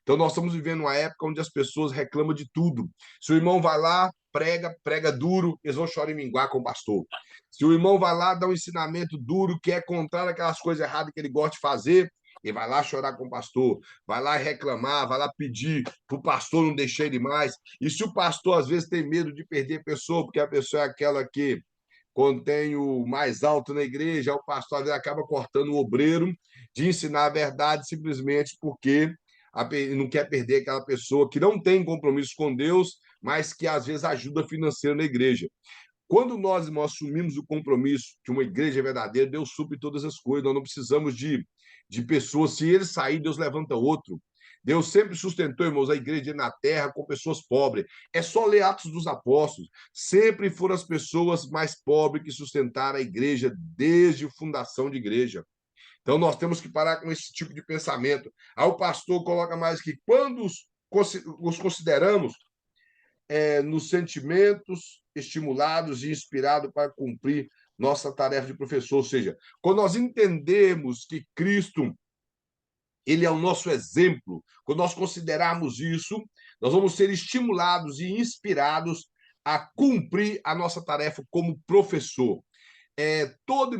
Então, nós estamos vivendo uma época onde as pessoas reclamam de tudo. Se o irmão vai lá, prega duro, eles vão chorar e minguar com o pastor. Se o irmão vai lá, dá um ensinamento duro, que é contrário àquelas coisas erradas que ele gosta de fazer, ele vai lá chorar com o pastor, vai lá reclamar, vai lá pedir para o pastor não deixar ele mais. E se o pastor, às vezes, tem medo de perder a pessoa, porque a pessoa é aquela que, quando tem o mais alto na igreja, o pastor às vezes acaba cortando o obreiro de ensinar a verdade simplesmente porque não quer perder aquela pessoa que não tem compromisso com Deus, mas que às vezes ajuda financeiro na igreja. Quando nós, irmãos, assumimos o compromisso que uma igreja é verdadeira, Deus supre todas as coisas. Nós não precisamos de pessoas. Se ele sair, Deus levanta outro. Deus sempre sustentou, irmãos, a igreja na terra com pessoas pobres. É só ler Atos dos Apóstolos. Sempre foram as pessoas mais pobres que sustentaram a igreja desde a fundação de igreja. Então, nós temos que parar com esse tipo de pensamento. Aí o pastor coloca mais que quando os consideramos nos sentimentos estimulados e inspirados para cumprir nossa tarefa de professor. Ou seja, quando nós entendemos que Cristo ele é o nosso exemplo, quando nós considerarmos isso, nós vamos ser estimulados e inspirados a cumprir a nossa tarefa como professor. Todo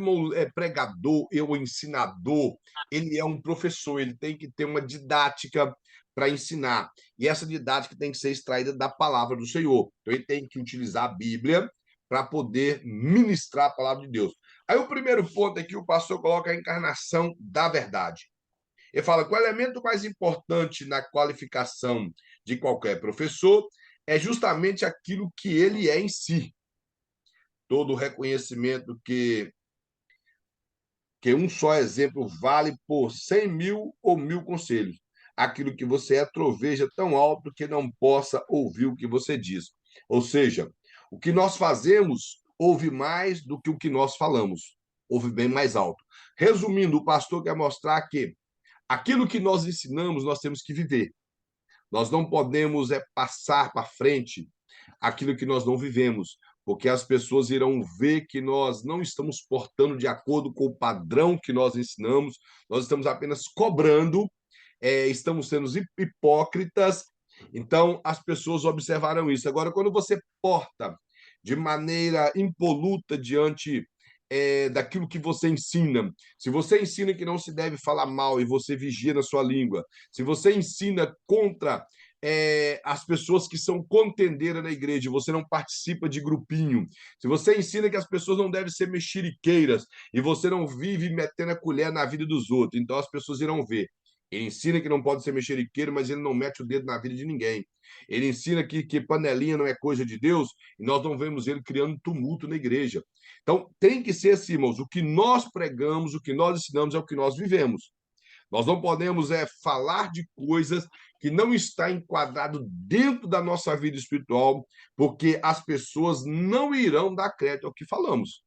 pregador ou ensinador, ele é um professor, ele tem que ter uma didática para ensinar. E essa didática tem que ser extraída da palavra do Senhor. Então, ele tem que utilizar a Bíblia para poder ministrar a palavra de Deus. Aí, o primeiro ponto é que o pastor coloca a encarnação da verdade. Ele fala que o elemento mais importante na qualificação de qualquer professor é justamente aquilo que ele é em si. Todo o reconhecimento que um só exemplo vale por 100.000 ou 1.000 conselhos. Aquilo que você é troveja tão alto que não possa ouvir o que você diz. Ou seja, o que nós fazemos ouve mais do que o que nós falamos. Ouve bem mais alto. Resumindo, o pastor quer mostrar que aquilo que nós ensinamos, nós temos que viver. Nós não podemos passar para frente aquilo que nós não vivemos, porque as pessoas irão ver que nós não estamos portando de acordo com o padrão que nós ensinamos, nós estamos apenas cobrando, estamos sendo hipócritas, então as pessoas observarão isso. Agora, quando você porta de maneira impoluta diante daquilo que você ensina. Se você ensina que não se deve falar mal e você vigia na sua língua, se você ensina contra as pessoas que são contendeiras na igreja, você não participa de grupinho, se você ensina que as pessoas não devem ser mexeriqueiras e você não vive metendo a colher na vida dos outros, então as pessoas irão ver. Ele ensina que não pode ser mexeriqueiro, mas ele não mete o dedo na vida de ninguém. Ele ensina que panelinha não é coisa de Deus e nós não vemos ele criando tumulto na igreja. Então, tem que ser assim, irmãos. O que nós pregamos, o que nós ensinamos é o que nós vivemos. Nós não podemos falar de coisas que não está enquadrado dentro da nossa vida espiritual, porque as pessoas não irão dar crédito ao que falamos.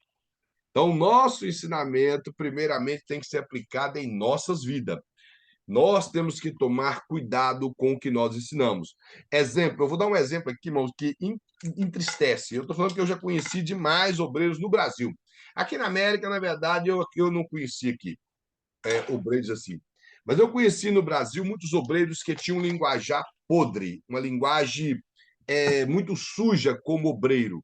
Então, nosso ensinamento, primeiramente, tem que ser aplicado em nossas vidas. Nós temos que tomar cuidado com o que nós ensinamos. Exemplo, eu vou dar um exemplo aqui, irmãos, que entristece. Eu estou falando que eu já conheci demais obreiros no Brasil. Aqui na América, na verdade, eu não conheci aqui obreiros assim. Mas eu conheci no Brasil muitos obreiros que tinham um linguajar podre, uma linguagem muito suja como obreiro.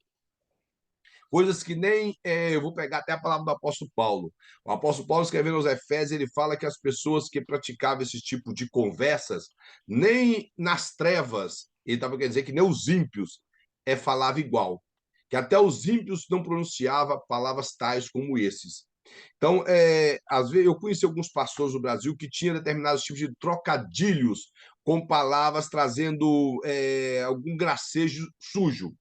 Coisas que nem. Eu vou pegar até a palavra do apóstolo Paulo. O apóstolo Paulo, escrevendo aos Efésios, ele fala que as pessoas que praticavam esse tipo de conversas, nem nas trevas, ele estava querendo dizer que nem os ímpios falava igual. Que até os ímpios não pronunciavam palavras tais como esses. Então, às vezes, eu conheci alguns pastores do Brasil que tinham determinados tipos de trocadilhos com palavras trazendo algum gracejo sujo.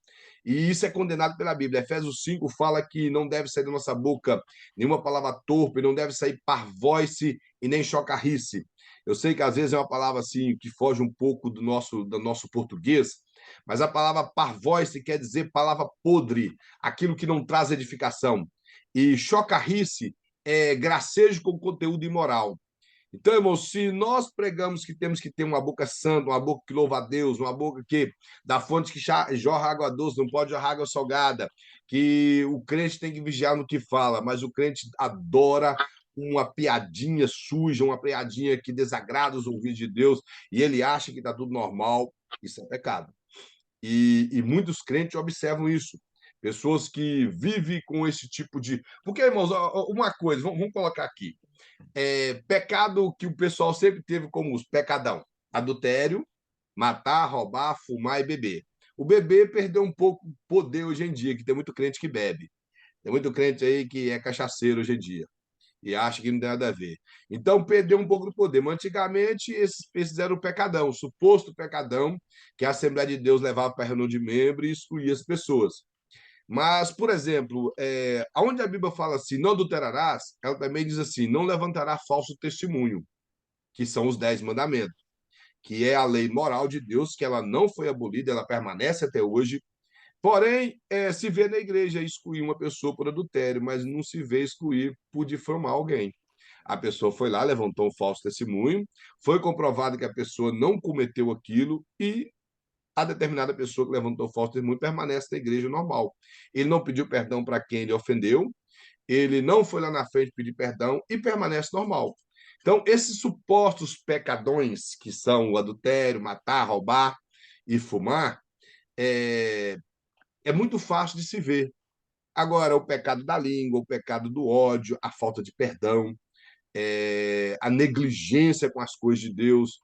E isso é condenado pela Bíblia. Efésios 5 fala que não deve sair da nossa boca nenhuma palavra torpe, não deve sair parvoice e nem chocarrice. Eu sei que às vezes é uma palavra assim que foge um pouco do nosso português, mas a palavra parvoice quer dizer palavra podre, aquilo que não traz edificação. E chocarrice gracejo com conteúdo imoral. Então, irmãos, se nós pregamos que temos que ter uma boca santa, uma boca que louva a Deus, uma boca que da fonte que jorra água doce, não pode jorrar água salgada, que o crente tem que vigiar no que fala, mas o crente adora uma piadinha suja, uma piadinha que desagrada os ouvidos de Deus, e ele acha que está tudo normal, isso é pecado. E muitos crentes observam isso. Pessoas que vivem com esse tipo de. Porque, irmãos, uma coisa, vamos colocar aqui. Pecado que o pessoal sempre teve como os pecadão: adultério, matar, roubar, fumar e beber. O beber perdeu um pouco o poder hoje em dia, que tem muito crente que bebe. Tem muito crente aí que é cachaceiro hoje em dia e acha que não tem nada a ver. Então, perdeu um pouco do poder. Mas, antigamente, esses eram o pecadão, o suposto pecadão, que a Assembleia de Deus levava para a reunião de membros e excluía as pessoas. Mas, por exemplo, onde a Bíblia fala assim, não adulterarás, ela também diz assim, não levantará falso testemunho, que são os 10 mandamentos, que é a lei moral de Deus, que ela não foi abolida, ela permanece até hoje. Porém, se vê na igreja excluir uma pessoa por adultério, mas não se vê excluir por difamar alguém. A pessoa foi lá, levantou um falso testemunho, foi comprovado que a pessoa não cometeu aquilo e a determinada pessoa que levantou falso testemunho permanece na igreja normal. Ele não pediu perdão para quem ele ofendeu, ele não foi lá na frente pedir perdão e permanece normal. Então, esses supostos pecadões, que são o adultério, matar, roubar e fumar, é, é muito fácil de se ver. Agora, o pecado da língua, o pecado do ódio, a falta de perdão, a negligência com as coisas de Deus,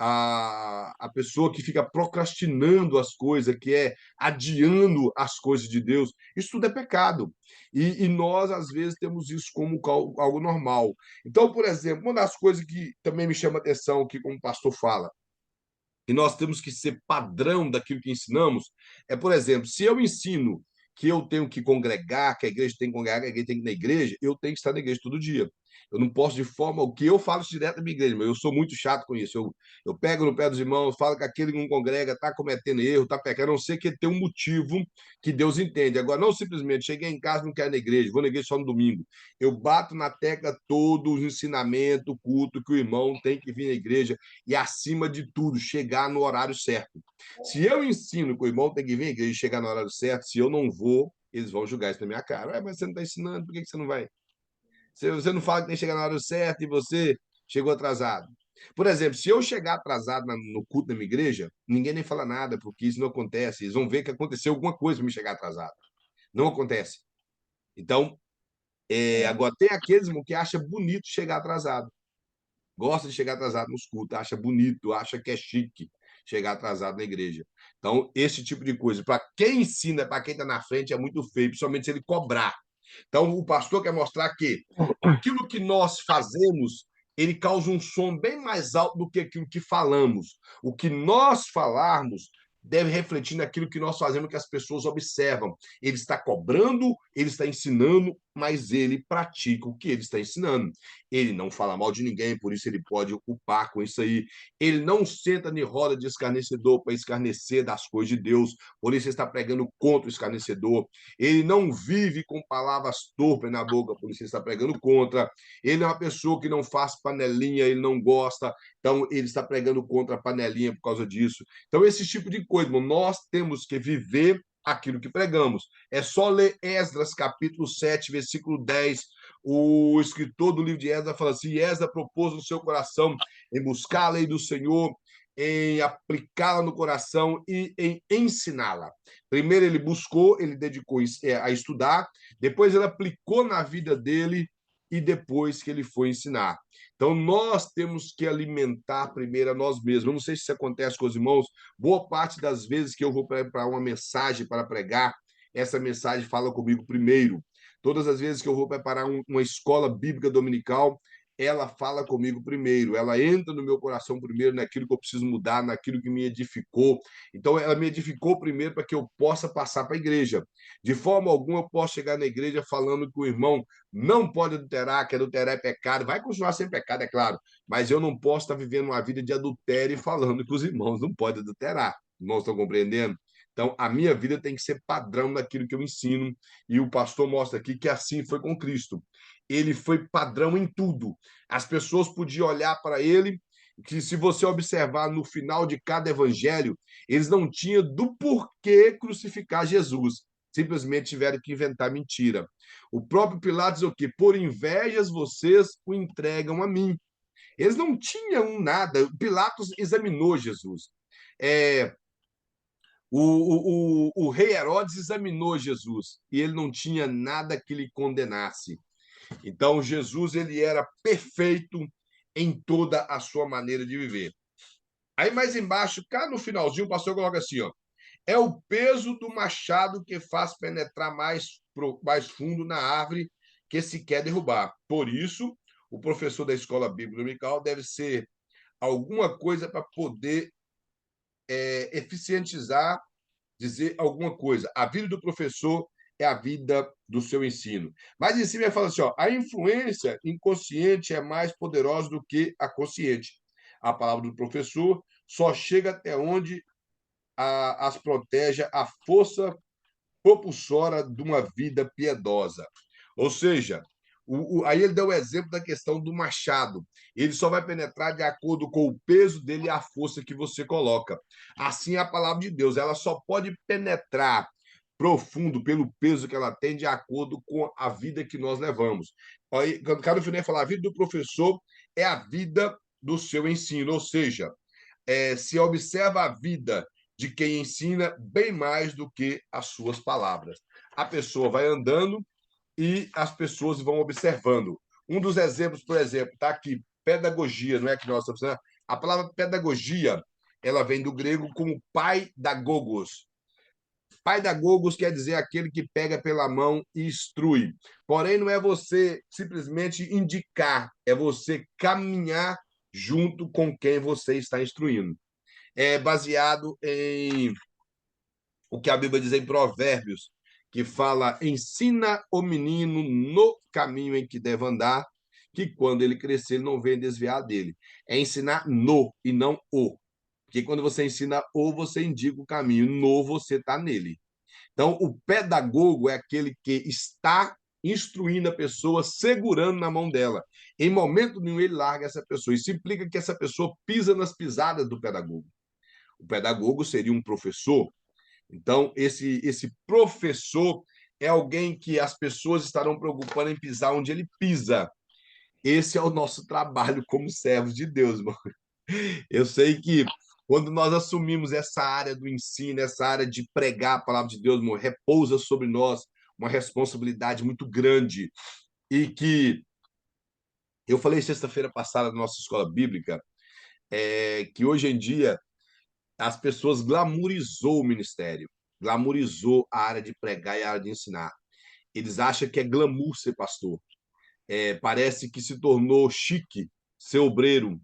a pessoa que fica procrastinando as coisas, que é adiando as coisas de Deus, isso tudo é pecado. E nós, às vezes, temos isso como algo normal. Então, por exemplo, uma das coisas que também me chama a atenção, que como o pastor fala, que nós temos que ser padrão daquilo que ensinamos, por exemplo, se eu ensino que eu tenho que congregar, que a igreja tem que congregar, que a igreja tem que ir na igreja, eu tenho que estar na igreja todo dia. Eu não posso de forma o que eu falo isso direto na minha igreja, mas eu sou muito chato com isso. Eu pego no pé dos irmãos, falo que aquele que não congrega está cometendo erro, está pecando, a não ser que tenha um motivo que Deus entende. Agora, não simplesmente cheguei em casa, não quero ir na igreja, vou na igreja só no domingo. Eu bato na tecla todo o ensinamento, o culto que o irmão tem que vir na igreja e, acima de tudo, chegar no horário certo. Se eu ensino que o irmão tem que vir à igreja e chegar no horário certo, se eu não vou, eles vão julgar isso na minha cara. Mas você não está ensinando, por que você não vai? Você não fala que tem que chegar no horário certo e você chegou atrasado. Por exemplo, se eu chegar atrasado no culto da minha igreja, ninguém nem fala nada, porque isso não acontece. Eles vão ver que aconteceu alguma coisa para me chegar atrasado. Não acontece. Então, agora tem aqueles, irmão, que acha bonito chegar atrasado. Gosta de chegar atrasado nos cultos, acha bonito, acha que é chique chegar atrasado na igreja. Então, esse tipo de coisa, para quem ensina, para quem está na frente, é muito feio, principalmente se ele cobrar. Então, o pastor quer mostrar que aquilo que nós fazemos, ele causa um som bem mais alto do que aquilo que falamos. O que nós falarmos deve refletir naquilo que nós fazemos, que as pessoas observam. Ele está cobrando, ele está ensinando, mas ele pratica o que ele está ensinando. Ele não fala mal de ninguém, por isso ele pode ocupar com isso aí. Ele não senta em roda de escarnecedor para escarnecer das coisas de Deus, por isso ele está pregando contra o escarnecedor. Ele não vive com palavras torpes na boca, por isso ele está pregando contra. Ele é uma pessoa que não faz panelinha, ele não gosta, então ele está pregando contra a panelinha por causa disso. Então, esse tipo de coisa, irmão, nós temos que viver aquilo que pregamos. É só ler Esdras, capítulo 7, versículo 10. O escritor do livro de Esdras fala assim: Esdras propôs no seu coração em buscar a lei do Senhor, em aplicá-la no coração e em ensiná-la. Primeiro ele buscou, ele dedicou a estudar, depois ele aplicou na vida dele e depois que ele foi ensinar. Então, nós temos que alimentar primeiro a nós mesmos. Eu não sei se isso acontece com os irmãos, boa parte das vezes que eu vou preparar uma mensagem para pregar, essa mensagem fala comigo primeiro. Todas as vezes que eu vou preparar uma escola bíblica dominical, ela fala comigo primeiro, ela entra no meu coração primeiro, naquilo que eu preciso mudar, naquilo que me edificou. Então, ela me edificou primeiro para que eu possa passar para a igreja. De forma alguma, eu posso chegar na igreja falando que o irmão não pode adulterar, que adulterar é pecado. Vai continuar sendo pecado, é claro, mas eu não posso estar vivendo uma vida de adultério e falando que os irmãos não podem adulterar. Irmãos, estão compreendendo? Então, a minha vida tem que ser padrão daquilo que eu ensino, e o pastor mostra aqui que assim foi com Cristo. Ele foi padrão em tudo. As pessoas podiam olhar para ele, que se você observar no final de cada evangelho, eles não tinham do porquê crucificar Jesus. Simplesmente tiveram que inventar mentira. O próprio Pilatos diz o quê? Por invejas vocês o entregam a mim. Eles não tinham nada. Pilatos examinou Jesus. É, o rei Herodes examinou Jesus e ele não tinha nada que lhe condenasse. Então, Jesus ele era perfeito em toda a sua maneira de viver. Aí, mais embaixo, cá no finalzinho, o pastor coloca assim, ó, é o peso do machado que faz penetrar mais fundo na árvore que se quer derrubar. Por isso, o professor da escola bíblica dominical deve ser alguma coisa para poder eficientizar, dizer alguma coisa. A vida do professor é a vida do seu ensino. Mas em cima ele fala assim, ó, a influência inconsciente é mais poderosa do que a consciente. A palavra do professor só chega até onde as protege a força propulsora de uma vida piedosa. Ou seja, aí ele deu o exemplo da questão do machado. Ele só vai penetrar de acordo com o peso dele e a força que você coloca. Assim, a palavra de Deus, ela só pode penetrar profundo pelo peso que ela tem de acordo com a vida que nós levamos. Aí, quando Carlos Finet fala, a vida do professor é a vida do seu ensino, ou seja, se observa a vida de quem ensina bem mais do que as suas palavras. A pessoa vai andando e as pessoas vão observando. Um dos exemplos, por exemplo, está aqui, pedagogia, não é que nós estamos falando? A palavra pedagogia, ela vem do grego como pai da gogos. Pai da gogos quer dizer aquele que pega pela mão e instrui. Porém, não é você simplesmente indicar, é você caminhar junto com quem você está instruindo. É baseado em o que a Bíblia diz em Provérbios, que fala: ensina o menino no caminho em que deve andar, que quando ele crescer, ele não venha desviar dele. É ensinar no e não o. Porque quando você ensina o, você indica o caminho, no, você está nele. Então, o pedagogo é aquele que está instruindo a pessoa, segurando na mão dela. Em momento nenhum, ele larga essa pessoa. Isso implica que essa pessoa pisa nas pisadas do pedagogo. O pedagogo seria um professor. Então, esse professor é alguém que as pessoas estarão preocupando em pisar onde ele pisa. Esse é o nosso trabalho como servos de Deus, irmão. Eu sei que quando nós assumimos essa área do ensino, essa área de pregar a palavra de Deus, irmão, repousa sobre nós uma responsabilidade muito grande. E que eu falei sexta-feira passada na nossa escola bíblica, que hoje em dia as pessoas glamourizou o ministério, glamourizou a área de pregar e a área de ensinar. Eles acham que é glamour ser pastor. Parece que se tornou chique ser obreiro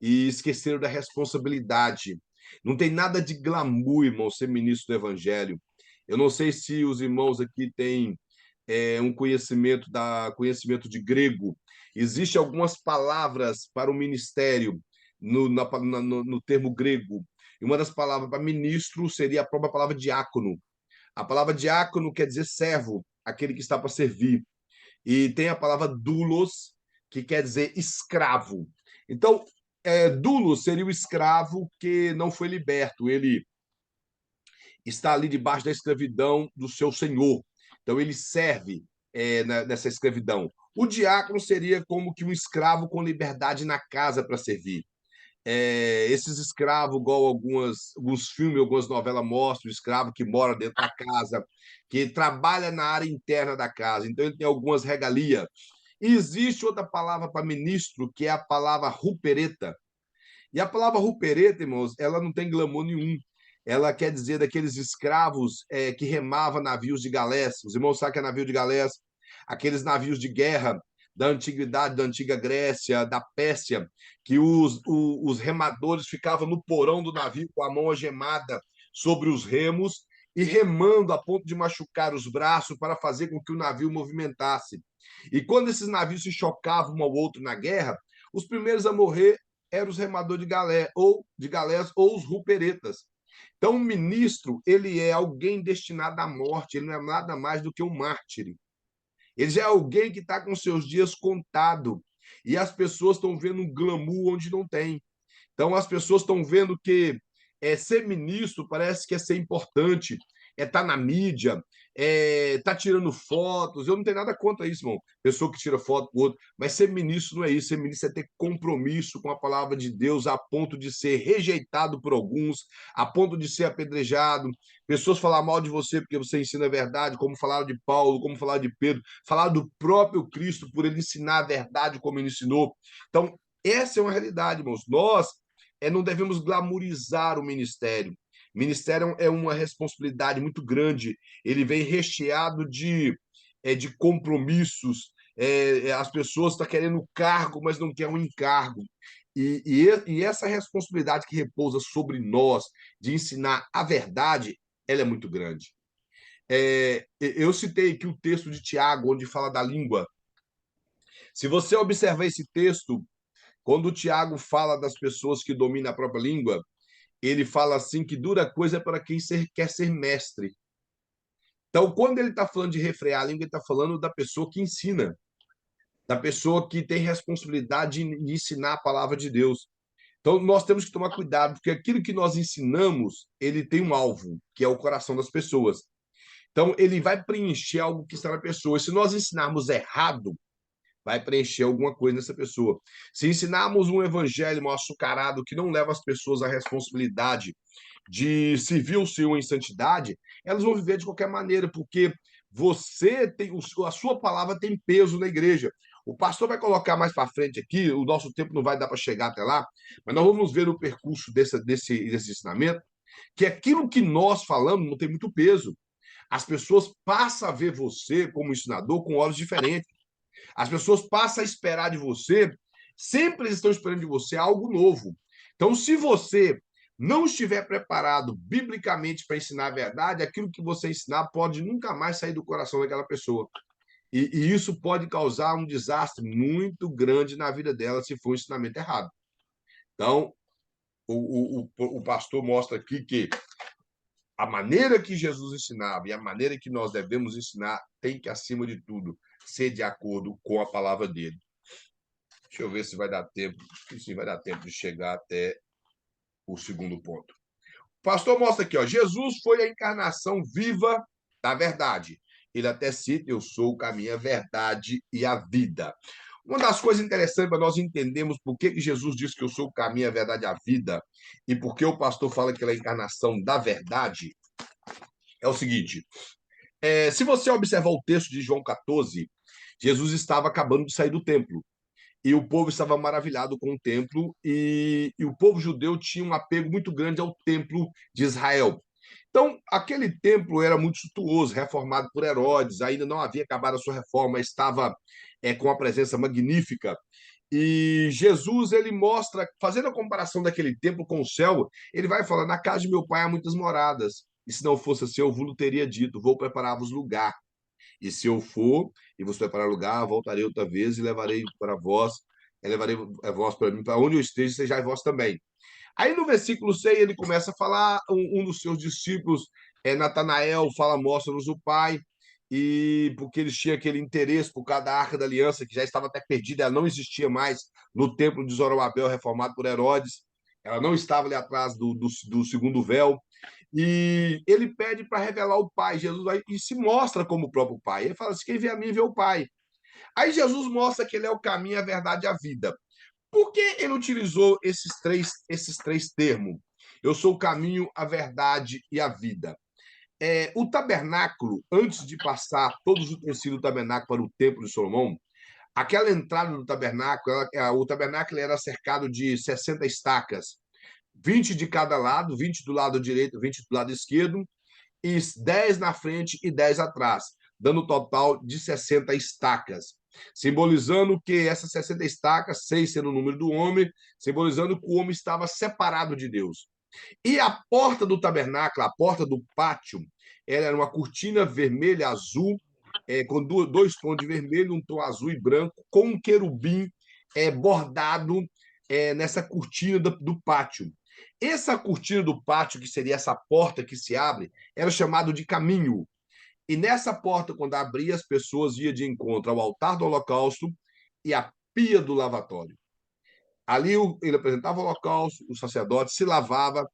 e esqueceram da responsabilidade. Não tem nada de glamour, irmão, ser ministro do evangelho. Eu não sei se os irmãos aqui têm um conhecimento de grego. Existem algumas palavras para o ministério no termo grego. E uma das palavras para ministro seria a própria palavra diácono. A palavra diácono quer dizer servo, aquele que está para servir. E tem a palavra doulos, que quer dizer escravo. Então, doulos seria o escravo que não foi liberto. Ele está ali debaixo da escravidão do seu senhor. Então, ele serve nessa escravidão. O diácono seria como que um escravo com liberdade na casa para servir. Esses escravos, igual alguns filmes, algumas novelas mostram, o escravo que mora dentro da casa, que trabalha na área interna da casa, então ele tem algumas regalias. E existe outra palavra para ministro, que é a palavra rupereta. E a palavra rupereta, irmãos, ela não tem glamour nenhum. Ela quer dizer daqueles escravos que remavam navios de galés. Os irmãos sabem que é navio de galés. aqueles navios de guerra da antiguidade, da antiga Grécia, da Pérsia, que os remadores ficavam no porão do navio com a mão algemada sobre os remos e remando a ponto de machucar os braços para fazer com que o navio movimentasse. E quando esses navios se chocavam um ao outro na guerra, os primeiros a morrer eram os remadores de galés ou os ruperetas. Então, o ministro, ele é alguém destinado à morte, ele não é nada mais do que um mártir. Ele já é alguém que está com seus dias contados. E as pessoas estão vendo um glamour onde não tem. Então, as pessoas estão vendo que ser ministro parece que é ser importante, é estar na mídia, tá tirando fotos. Eu não tenho nada contra isso, irmão. Pessoa que tira foto com outro. Mas ser ministro não é isso. Ser ministro é ter compromisso com a palavra de Deus a ponto de ser rejeitado por alguns, a ponto de ser apedrejado. Pessoas falar mal de você porque você ensina a verdade, como falaram de Paulo, como falaram de Pedro, falaram do próprio Cristo por ele ensinar a verdade como ele ensinou. Então, essa é uma realidade, irmãos. Nós não devemos glamorizar o ministério. O ministério é uma responsabilidade muito grande. Ele vem recheado de compromissos. As pessoas estão querendo cargo, mas não querem um encargo. E essa responsabilidade que repousa sobre nós de ensinar a verdade, ela é muito grande. Eu citei aqui o texto de Tiago, onde fala da língua. Se você observar esse texto, quando o Tiago fala das pessoas que dominam a própria língua, ele fala assim que dura coisa é para quem quer ser mestre. Então, quando ele está falando de refrear a língua, ele está falando da pessoa que ensina, da pessoa que tem responsabilidade de ensinar a palavra de Deus. Então, nós temos que tomar cuidado, porque aquilo que nós ensinamos, ele tem um alvo, que é o coração das pessoas. Então, ele vai preencher algo que está na pessoa. E se nós ensinarmos errado, vai preencher alguma coisa nessa pessoa. Se ensinarmos um evangelho mal açucarado que não leva as pessoas à responsabilidade de servir o Senhor em santidade, elas vão viver de qualquer maneira, porque você tem a sua palavra tem peso na igreja. O pastor vai colocar mais para frente aqui, o nosso tempo não vai dar para chegar até lá, mas nós vamos ver o percurso desse ensinamento, que aquilo que nós falamos não tem muito peso. As pessoas passam a ver você como ensinador com olhos diferentes. As pessoas passam a esperar de você, sempre eles estão esperando de você algo novo. Então, se você não estiver preparado biblicamente para ensinar a verdade, aquilo que você ensinar pode nunca mais sair do coração daquela pessoa. E isso pode causar um desastre muito grande na vida dela se for um ensinamento errado. Então, o pastor mostra aqui que a maneira que Jesus ensinava e a maneira que nós devemos ensinar tem que, acima de tudo, ser de acordo com a palavra dele. Deixa eu ver se vai dar tempo. Se vai dar tempo de chegar até o segundo ponto. O pastor mostra aqui, ó, Jesus foi a encarnação viva da verdade. Ele até cita: eu sou o caminho, a verdade e a vida. Uma das coisas interessantes para nós entendermos por que Jesus disse que eu sou o caminho, a verdade e a vida, e por que o pastor fala que ele é a encarnação da verdade, é o seguinte: se você observar o texto de João 14, Jesus estava acabando de sair do templo. E o povo estava maravilhado com o templo, e o povo judeu tinha um apego muito grande ao templo de Israel. Então, aquele templo era muito suntuoso, reformado por Herodes, ainda não havia acabado a sua reforma, estava com uma presença magnífica. E Jesus, ele mostra, fazendo a comparação daquele templo com o céu, ele vai falar: na casa de meu pai há muitas moradas, e se não fosse assim, eu vos teria dito, vou preparar-vos lugar. E se eu for e vos preparar lugar, voltarei outra vez e levarei para vós, levarei a vós para mim, para onde eu esteja, sejais vós também. Aí no versículo 6 ele começa a falar, um dos seus discípulos, Natanael, fala: mostra-nos o Pai, e porque eles tinham aquele interesse por causa da Arca da Aliança, que já estava até perdida, ela não existia mais no templo de Zorobabel, reformado por Herodes, ela não estava ali atrás do segundo véu, e ele pede para revelar o Pai. Jesus vai e se mostra como o próprio Pai. Ele fala assim: quem vê a mim vê o Pai. Aí Jesus mostra que ele é o caminho, a verdade e a vida. Por que ele utilizou esses três termos? Eu sou o caminho, a verdade e a vida. O tabernáculo, antes de passar todos os utensílios do tabernáculo para o templo de Salomão, aquela entrada do tabernáculo, o tabernáculo era cercado de 60 estacas, 20 de cada lado, 20 do lado direito, 20 do lado esquerdo, e 10 na frente e 10 atrás. dando um total de 60 estacas, simbolizando que essas 60 estacas, 6 sendo o número do homem, simbolizando que o homem estava separado de Deus. E a porta do tabernáculo, a porta do pátio, ela era uma cortina vermelha azul, com dois tons de vermelho, um tom azul e branco, com um querubim bordado nessa cortina do pátio. Essa cortina do pátio, que seria essa porta que se abre, era chamado de caminho. E nessa porta, quando abria, as pessoas iam de encontro ao altar do holocausto e à pia do lavatório. Ali ele apresentava o holocausto, o sacerdote se lavava,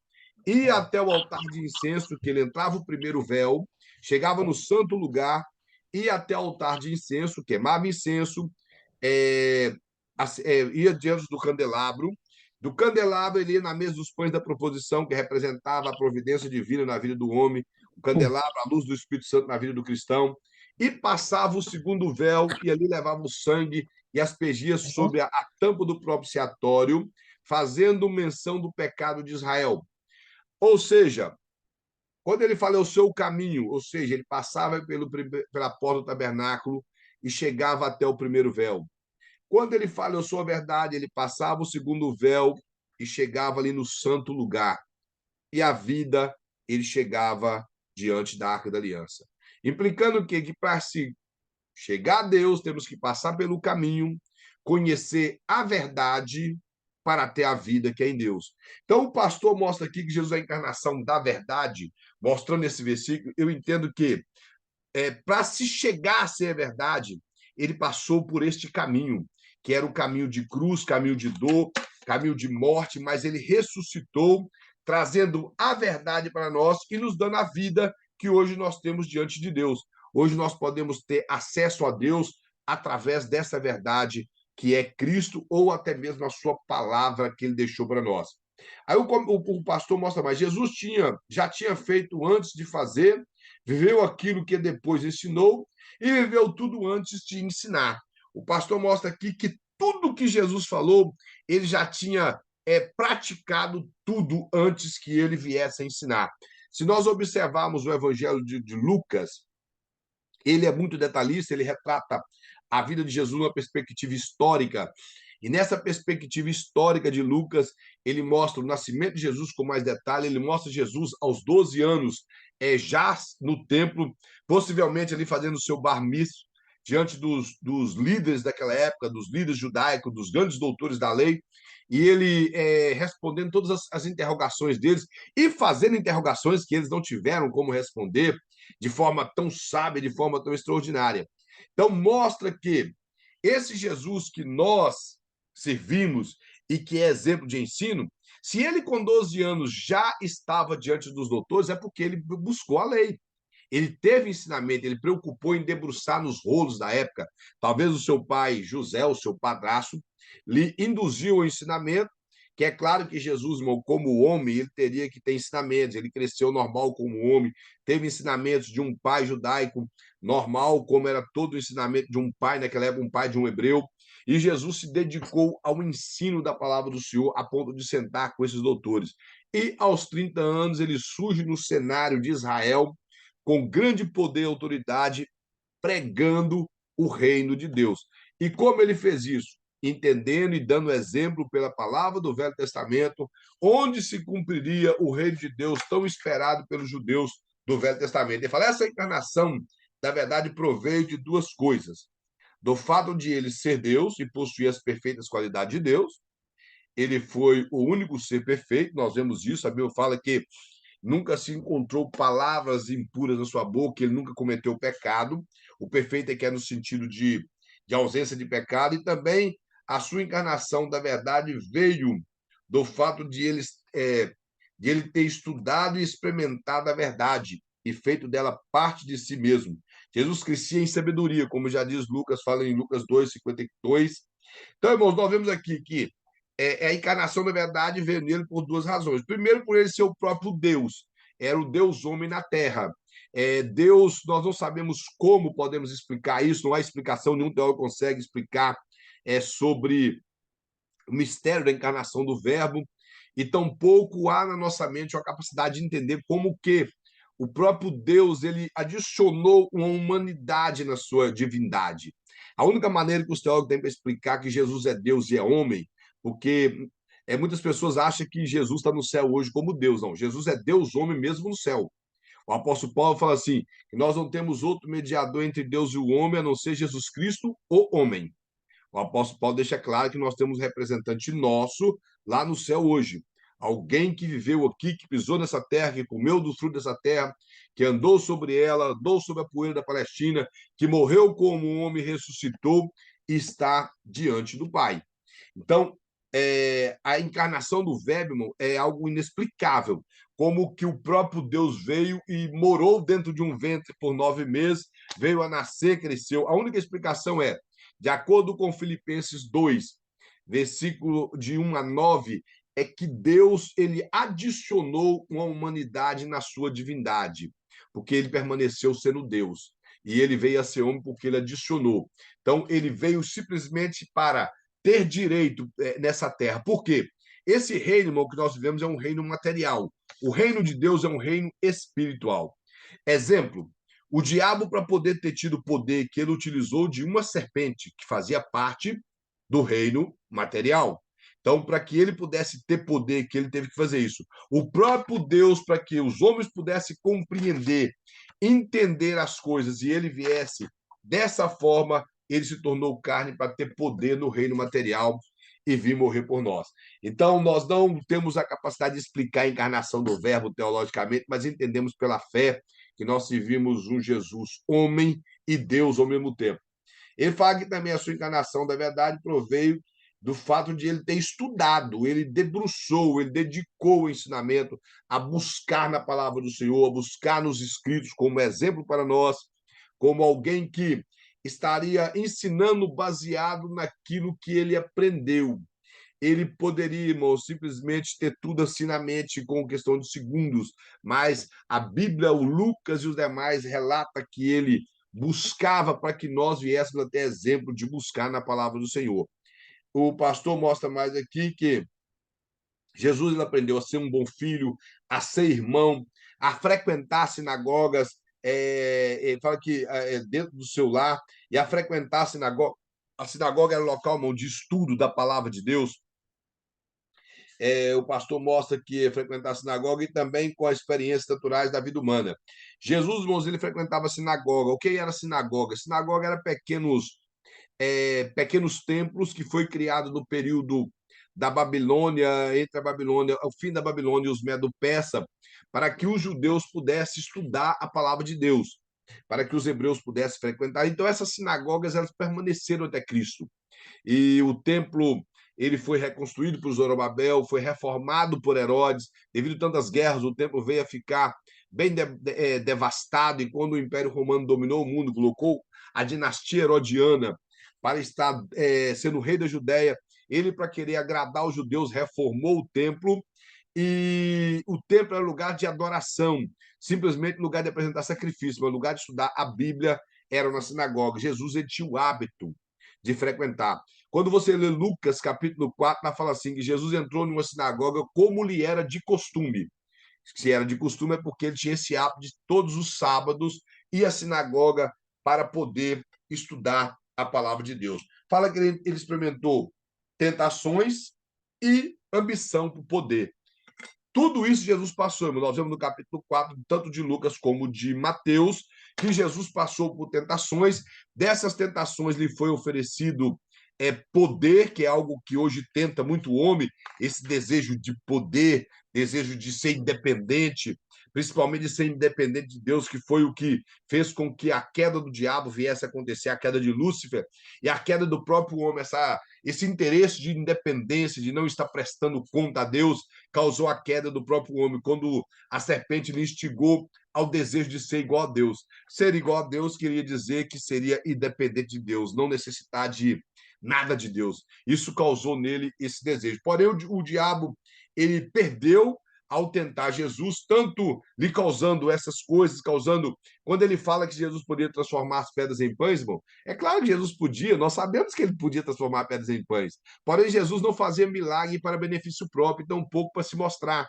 ia até o altar de incenso, que ele entrava o primeiro véu, chegava no santo lugar, ia até o altar de incenso, queimava incenso, é, ia diante do candelabro. Do candelabro, ele ia na mesa dos pães da proposição, que representava a providência divina na vida do homem, o candelabro, a luz do Espírito Santo na vida do cristão, e passava o segundo véu, e ali levava o sangue e aspergia sobre a tampa do propiciatório, fazendo menção do pecado de Israel. Ou seja, quando ele fala o seu caminho, ou seja, ele passava pela porta do tabernáculo e chegava até o primeiro véu. Quando ele fala eu sou a verdade, ele passava o segundo véu e chegava ali no santo lugar. E a vida, ele chegava diante da Arca da Aliança. Implicando que para se chegar a Deus, temos que passar pelo caminho, conhecer a verdade para ter a vida que é em Deus. Então, o pastor mostra aqui que Jesus é a encarnação da verdade, mostrando esse versículo. Eu entendo que para se chegar a ser a verdade, ele passou por este caminho, que era o caminho de cruz, caminho de dor, caminho de morte, mas ele ressuscitou, trazendo a verdade para nós e nos dando a vida que hoje nós temos diante de Deus. Hoje nós podemos ter acesso a Deus através dessa verdade que é Cristo ou até mesmo a sua palavra que ele deixou para nós. Aí o pastor mostra mais, Jesus já tinha feito antes de fazer, viveu aquilo que depois ensinou e viveu tudo antes de ensinar. O pastor mostra aqui que tudo que Jesus falou, ele já tinha praticado tudo antes que ele viesse a ensinar. Se nós observarmos o Evangelho de Lucas, ele é muito detalhista, ele retrata a vida de Jesus numa perspectiva histórica. E nessa perspectiva histórica de Lucas, ele mostra o nascimento de Jesus com mais detalhe, ele mostra Jesus aos 12 anos, já no templo, possivelmente ali fazendo o seu bar mitzvah, diante dos líderes daquela época, dos líderes judaicos, dos grandes doutores da lei, e ele respondendo todas as interrogações deles e fazendo interrogações que eles não tiveram como responder de forma tão sábia, de forma tão extraordinária. Então, mostra que esse Jesus que nós servimos e que é exemplo de ensino, se ele com 12 anos já estava diante dos doutores, é porque ele buscou a lei. Ele teve ensinamento, ele preocupou em debruçar nos rolos da época. Talvez o seu pai José, o seu padrasto, lhe induziu ao ensinamento, que é claro que Jesus, como homem, ele teria que ter ensinamentos, ele cresceu normal como homem, teve ensinamentos de um pai judaico normal, como era todo o ensinamento de um pai naquela época, um pai de um hebreu, e Jesus se dedicou ao ensino da palavra do Senhor a ponto de sentar com esses doutores. E aos 30 anos ele surge no cenário de Israel com grande poder e autoridade, pregando o reino de Deus. E como ele fez isso? Entendendo e dando exemplo pela palavra do Velho Testamento, onde se cumpriria o reino de Deus tão esperado pelos judeus do Velho Testamento. Ele fala, essa encarnação, na verdade, proveio de duas coisas. Do fato de ele ser Deus e possuir as perfeitas qualidades de Deus, ele foi o único ser perfeito, nós vemos isso, a Bíblia fala que nunca se encontrou palavras impuras na sua boca, ele nunca cometeu pecado. O perfeito é que é no sentido de ausência de pecado, e também a sua encarnação da verdade veio do fato de ele ter estudado e experimentado a verdade e feito dela parte de si mesmo. Jesus crescia em sabedoria, como já diz Lucas, fala em Lucas 2:52. Então, irmãos, nós vemos aqui que a encarnação da verdade veio nele por duas razões. Primeiro, por ele ser o próprio Deus, era o Deus homem na terra. Deus, nós não sabemos como podemos explicar isso, não há explicação, nenhum teólogo consegue explicar sobre o mistério da encarnação do Verbo, e tampouco há na nossa mente a capacidade de entender como que o próprio Deus, ele adicionou uma humanidade na sua divindade. A única maneira que os teólogos têm para explicar que Jesus é Deus e é homem, porque muitas pessoas acham que Jesus está no céu hoje como Deus. Não, Jesus é Deus, homem mesmo no céu. O apóstolo Paulo fala assim, que nós não temos outro mediador entre Deus e o homem, a não ser Jesus Cristo, o homem. O apóstolo Paulo deixa claro que nós temos um representante nosso lá no céu hoje. Alguém que viveu aqui, que pisou nessa terra, que comeu do fruto dessa terra, que andou sobre ela, andou sobre a poeira da Palestina, que morreu como um homem, ressuscitou e está diante do Pai. Então, a encarnação do Verbo, irmão, é algo inexplicável. Como que o próprio Deus veio e morou dentro de um ventre por 9 meses, veio a nascer, cresceu. A única explicação é, de acordo com Filipenses 2, versículo de 1 a 9, é que Deus ele adicionou uma humanidade na sua divindade, porque ele permaneceu sendo Deus. E ele veio a ser homem porque ele adicionou. Então, ele veio simplesmente para ter direito nessa terra. Por quê? Esse reino, irmão, que nós vivemos é um reino material. O reino de Deus é um reino espiritual. Exemplo, o diabo, para poder ter tido o poder que ele utilizou de uma serpente, que fazia parte do reino material. Então, para que ele pudesse ter poder, que ele teve que fazer isso. O próprio Deus, para que os homens pudessem compreender, entender as coisas e ele viesse dessa forma, ele se tornou carne para ter poder no reino material e vir morrer por nós. Então, nós não temos a capacidade de explicar a encarnação do Verbo teologicamente, mas entendemos pela fé que nós servimos um Jesus homem e Deus ao mesmo tempo. Ele fala que também a sua encarnação da verdade proveio do fato de ele ter estudado, ele debruçou, ele dedicou o ensinamento a buscar na palavra do Senhor, a buscar nos escritos como exemplo para nós, como alguém que estaria ensinando baseado naquilo que ele aprendeu. Ele poderia, irmão, simplesmente ter tudo assim na mente com questão de segundos, mas a Bíblia, o Lucas e os demais relata que ele buscava para que nós viéssemos até exemplo de buscar na palavra do Senhor. O pastor mostra mais aqui que Jesus ele aprendeu a ser um bom filho, a ser irmão, a frequentar sinagogas, ele fala que dentro do seu lar, e a frequentar a sinagoga. A sinagoga era o local, irmão, de estudo da palavra de Deus. O pastor mostra que frequentar a sinagoga e também com as experiências naturais da vida humana. Jesus, irmãos, ele frequentava a sinagoga. O que era a sinagoga? Sinagoga era pequenos templos que foi criado no período da Babilônia, entre a Babilônia, o fim da Babilônia e os Medo-Persa, para que os judeus pudessem estudar a palavra de Deus, para que os hebreus pudessem frequentar. Então, essas sinagogas elas permaneceram até Cristo. E o templo ele foi reconstruído por Zorobabel, foi reformado por Herodes. Devido a tantas guerras, o templo veio a ficar bem devastado. E quando o Império Romano dominou o mundo, colocou a dinastia herodiana para estar sendo rei da Judéia, ele, para querer agradar os judeus, reformou o templo. E o templo era lugar de adoração, simplesmente lugar de apresentar sacrifício, mas lugar de estudar a Bíblia era na sinagoga. Jesus ele tinha o hábito de frequentar. Quando você lê Lucas, capítulo 4, ela fala assim, que Jesus entrou numa sinagoga como lhe era de costume. Se era de costume é porque ele tinha esse hábito de todos os sábados ir à sinagoga para poder estudar a palavra de Deus. Fala que ele experimentou tentações e ambição por poder. Tudo isso Jesus passou, irmão. Nós vemos no capítulo 4, tanto de Lucas como de Mateus, que Jesus passou por tentações. Dessas tentações lhe foi oferecido poder, que é algo que hoje tenta muito o homem, esse desejo de poder, desejo de ser independente, principalmente de ser independente de Deus, que foi o que fez com que a queda do diabo viesse a acontecer, a queda de Lúcifer, e a queda do próprio homem, esse interesse de independência, de não estar prestando conta a Deus, causou a queda do próprio homem, quando a serpente lhe instigou ao desejo de ser igual a Deus. Ser igual a Deus queria dizer que seria independente de Deus, não necessitar de nada de Deus. Isso causou nele esse desejo. Porém, o diabo, ele perdeu ao tentar Jesus, tanto lhe causando essas coisas, causando... Quando ele fala que Jesus podia transformar as pedras em pães, irmão, é claro que Jesus podia, nós sabemos que ele podia transformar pedras em pães. Porém, Jesus não fazia milagre para benefício próprio, tão pouco para se mostrar.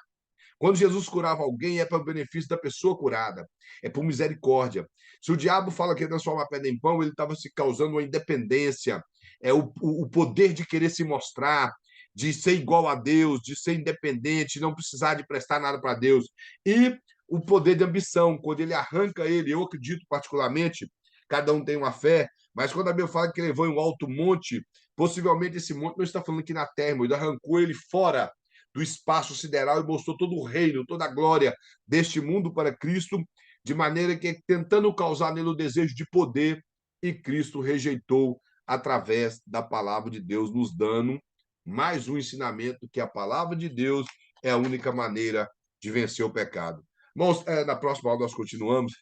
Quando Jesus curava alguém, é para o benefício da pessoa curada, é por misericórdia. Se o diabo fala que transforma a pedra em pão, ele estava se causando uma independência, o poder de querer se mostrar, de ser igual a Deus, de ser independente, não precisar de prestar nada para Deus. E o poder de ambição, quando ele arranca ele, eu acredito particularmente, cada um tem uma fé, mas quando a Bíblia fala que ele levou em um alto monte, possivelmente esse monte não está falando aqui na terra, ele arrancou ele fora do espaço sideral e mostrou todo o reino, toda a glória deste mundo para Cristo, de maneira que tentando causar nele o desejo de poder, e Cristo rejeitou através da palavra de Deus, nos dando mais um ensinamento que a palavra de Deus é a única maneira de vencer o pecado. Irmãos, na próxima aula nós continuamos,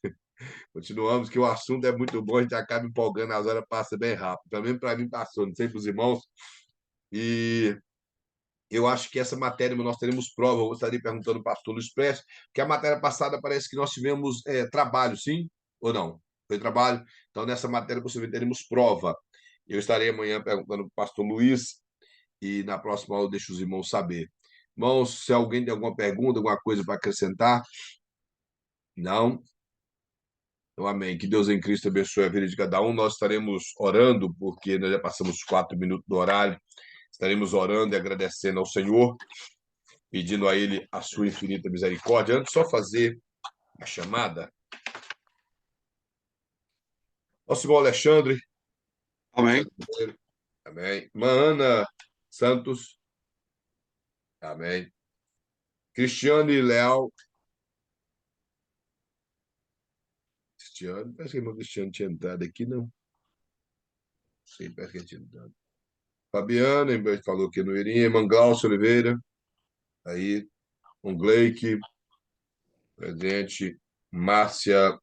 que o assunto é muito bom, a gente acaba empolgando, as horas passam bem rápido. Também para mim passou, não sei para os irmãos. E eu acho que essa matéria nós teremos prova. Eu estaria perguntando ao pastor Luiz Prestes, que a matéria passada parece que nós tivemos trabalho, sim ou não? Foi trabalho? Então, nessa matéria, possivelmente teremos prova. Eu estarei amanhã perguntando para o pastor Luiz e na próxima aula eu deixo os irmãos saber. Irmãos, se alguém tem alguma pergunta, alguma coisa para acrescentar? Não? Então, amém. Que Deus em Cristo abençoe a vida de cada um. Nós estaremos orando, porque nós já passamos 4 minutos do horário. Estaremos orando e agradecendo ao Senhor, pedindo a Ele a sua infinita misericórdia. Antes, só fazer a chamada. Nosso irmão Alexandre. Amém. Amém. Mana Santos. Amém. Cristiane Leal. Cristiane, parece que o irmão Cristiane tinha entrado aqui, não. Sei, parece que ele tinha entrado. Fabiana, falou que não iria. Manglaucio Oliveira. Aí, um Gleique. Presente. Márcia.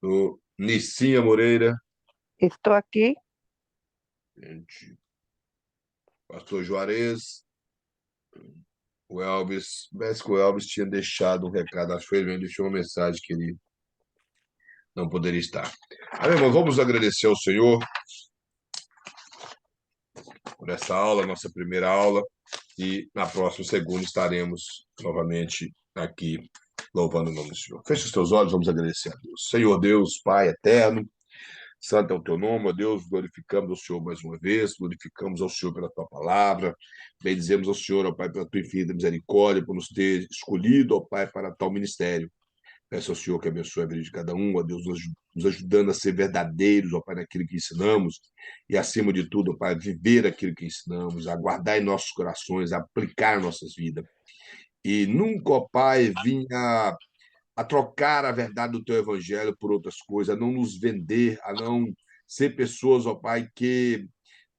Do Nicinha Moreira. Estou aqui. Gente. Pastor Juarez. O Elvis. Parece que o Elvis tinha deixado um recado. Acho que ele deixou uma mensagem que ele não poderia estar. Amém, irmão, vamos agradecer ao Senhor por essa aula, nossa primeira aula. E na próxima segunda estaremos novamente aqui louvando o nome do Senhor. Feche os teus olhos, vamos agradecer a Deus. Senhor Deus, Pai eterno, santo é o teu nome, ó Deus, glorificamos ao Senhor mais uma vez, glorificamos ao Senhor pela tua palavra, bendizemos ao Senhor, ó Pai, pela tua infinita misericórdia, por nos ter escolhido, ó Pai, para tal ministério. Peço ao Senhor que abençoe a vida de cada um, ó Deus, nos ajudando a ser verdadeiros, ó Pai, naquilo que ensinamos, e acima de tudo, ó Pai, viver aquilo que ensinamos, a guardar em nossos corações, a aplicar em nossas vidas. E nunca, ó Pai, vinha a trocar a verdade do teu evangelho por outras coisas, a não nos vender, a não ser pessoas, ó Pai, que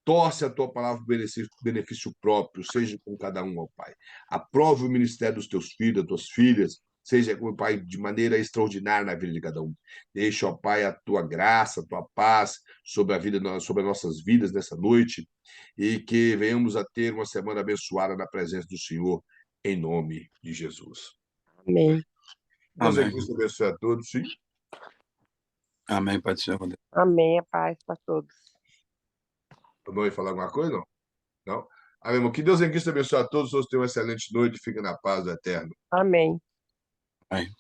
torce a tua palavra por benefício próprio, seja com cada um, ó Pai. Aprove o ministério dos teus filhos, das tuas filhas, seja, ó Pai, de maneira extraordinária na vida de cada um. Deixa, ó Pai, a tua graça, a tua paz sobre a vida, sobre as nossas vidas nessa noite, e que venhamos a ter uma semana abençoada na presença do Senhor, em nome de Jesus. Amém. Deus Amém. abençoe a todos, sim. Amém, Pai do Senhor. Amém. A paz para todos. Não vai falar alguma coisa, não? Não? Amém, irmão. Que Deus em Cristo abençoe a todos. Todos tenham uma excelente noite. Fiquem na paz do eterno. Amém. Amém.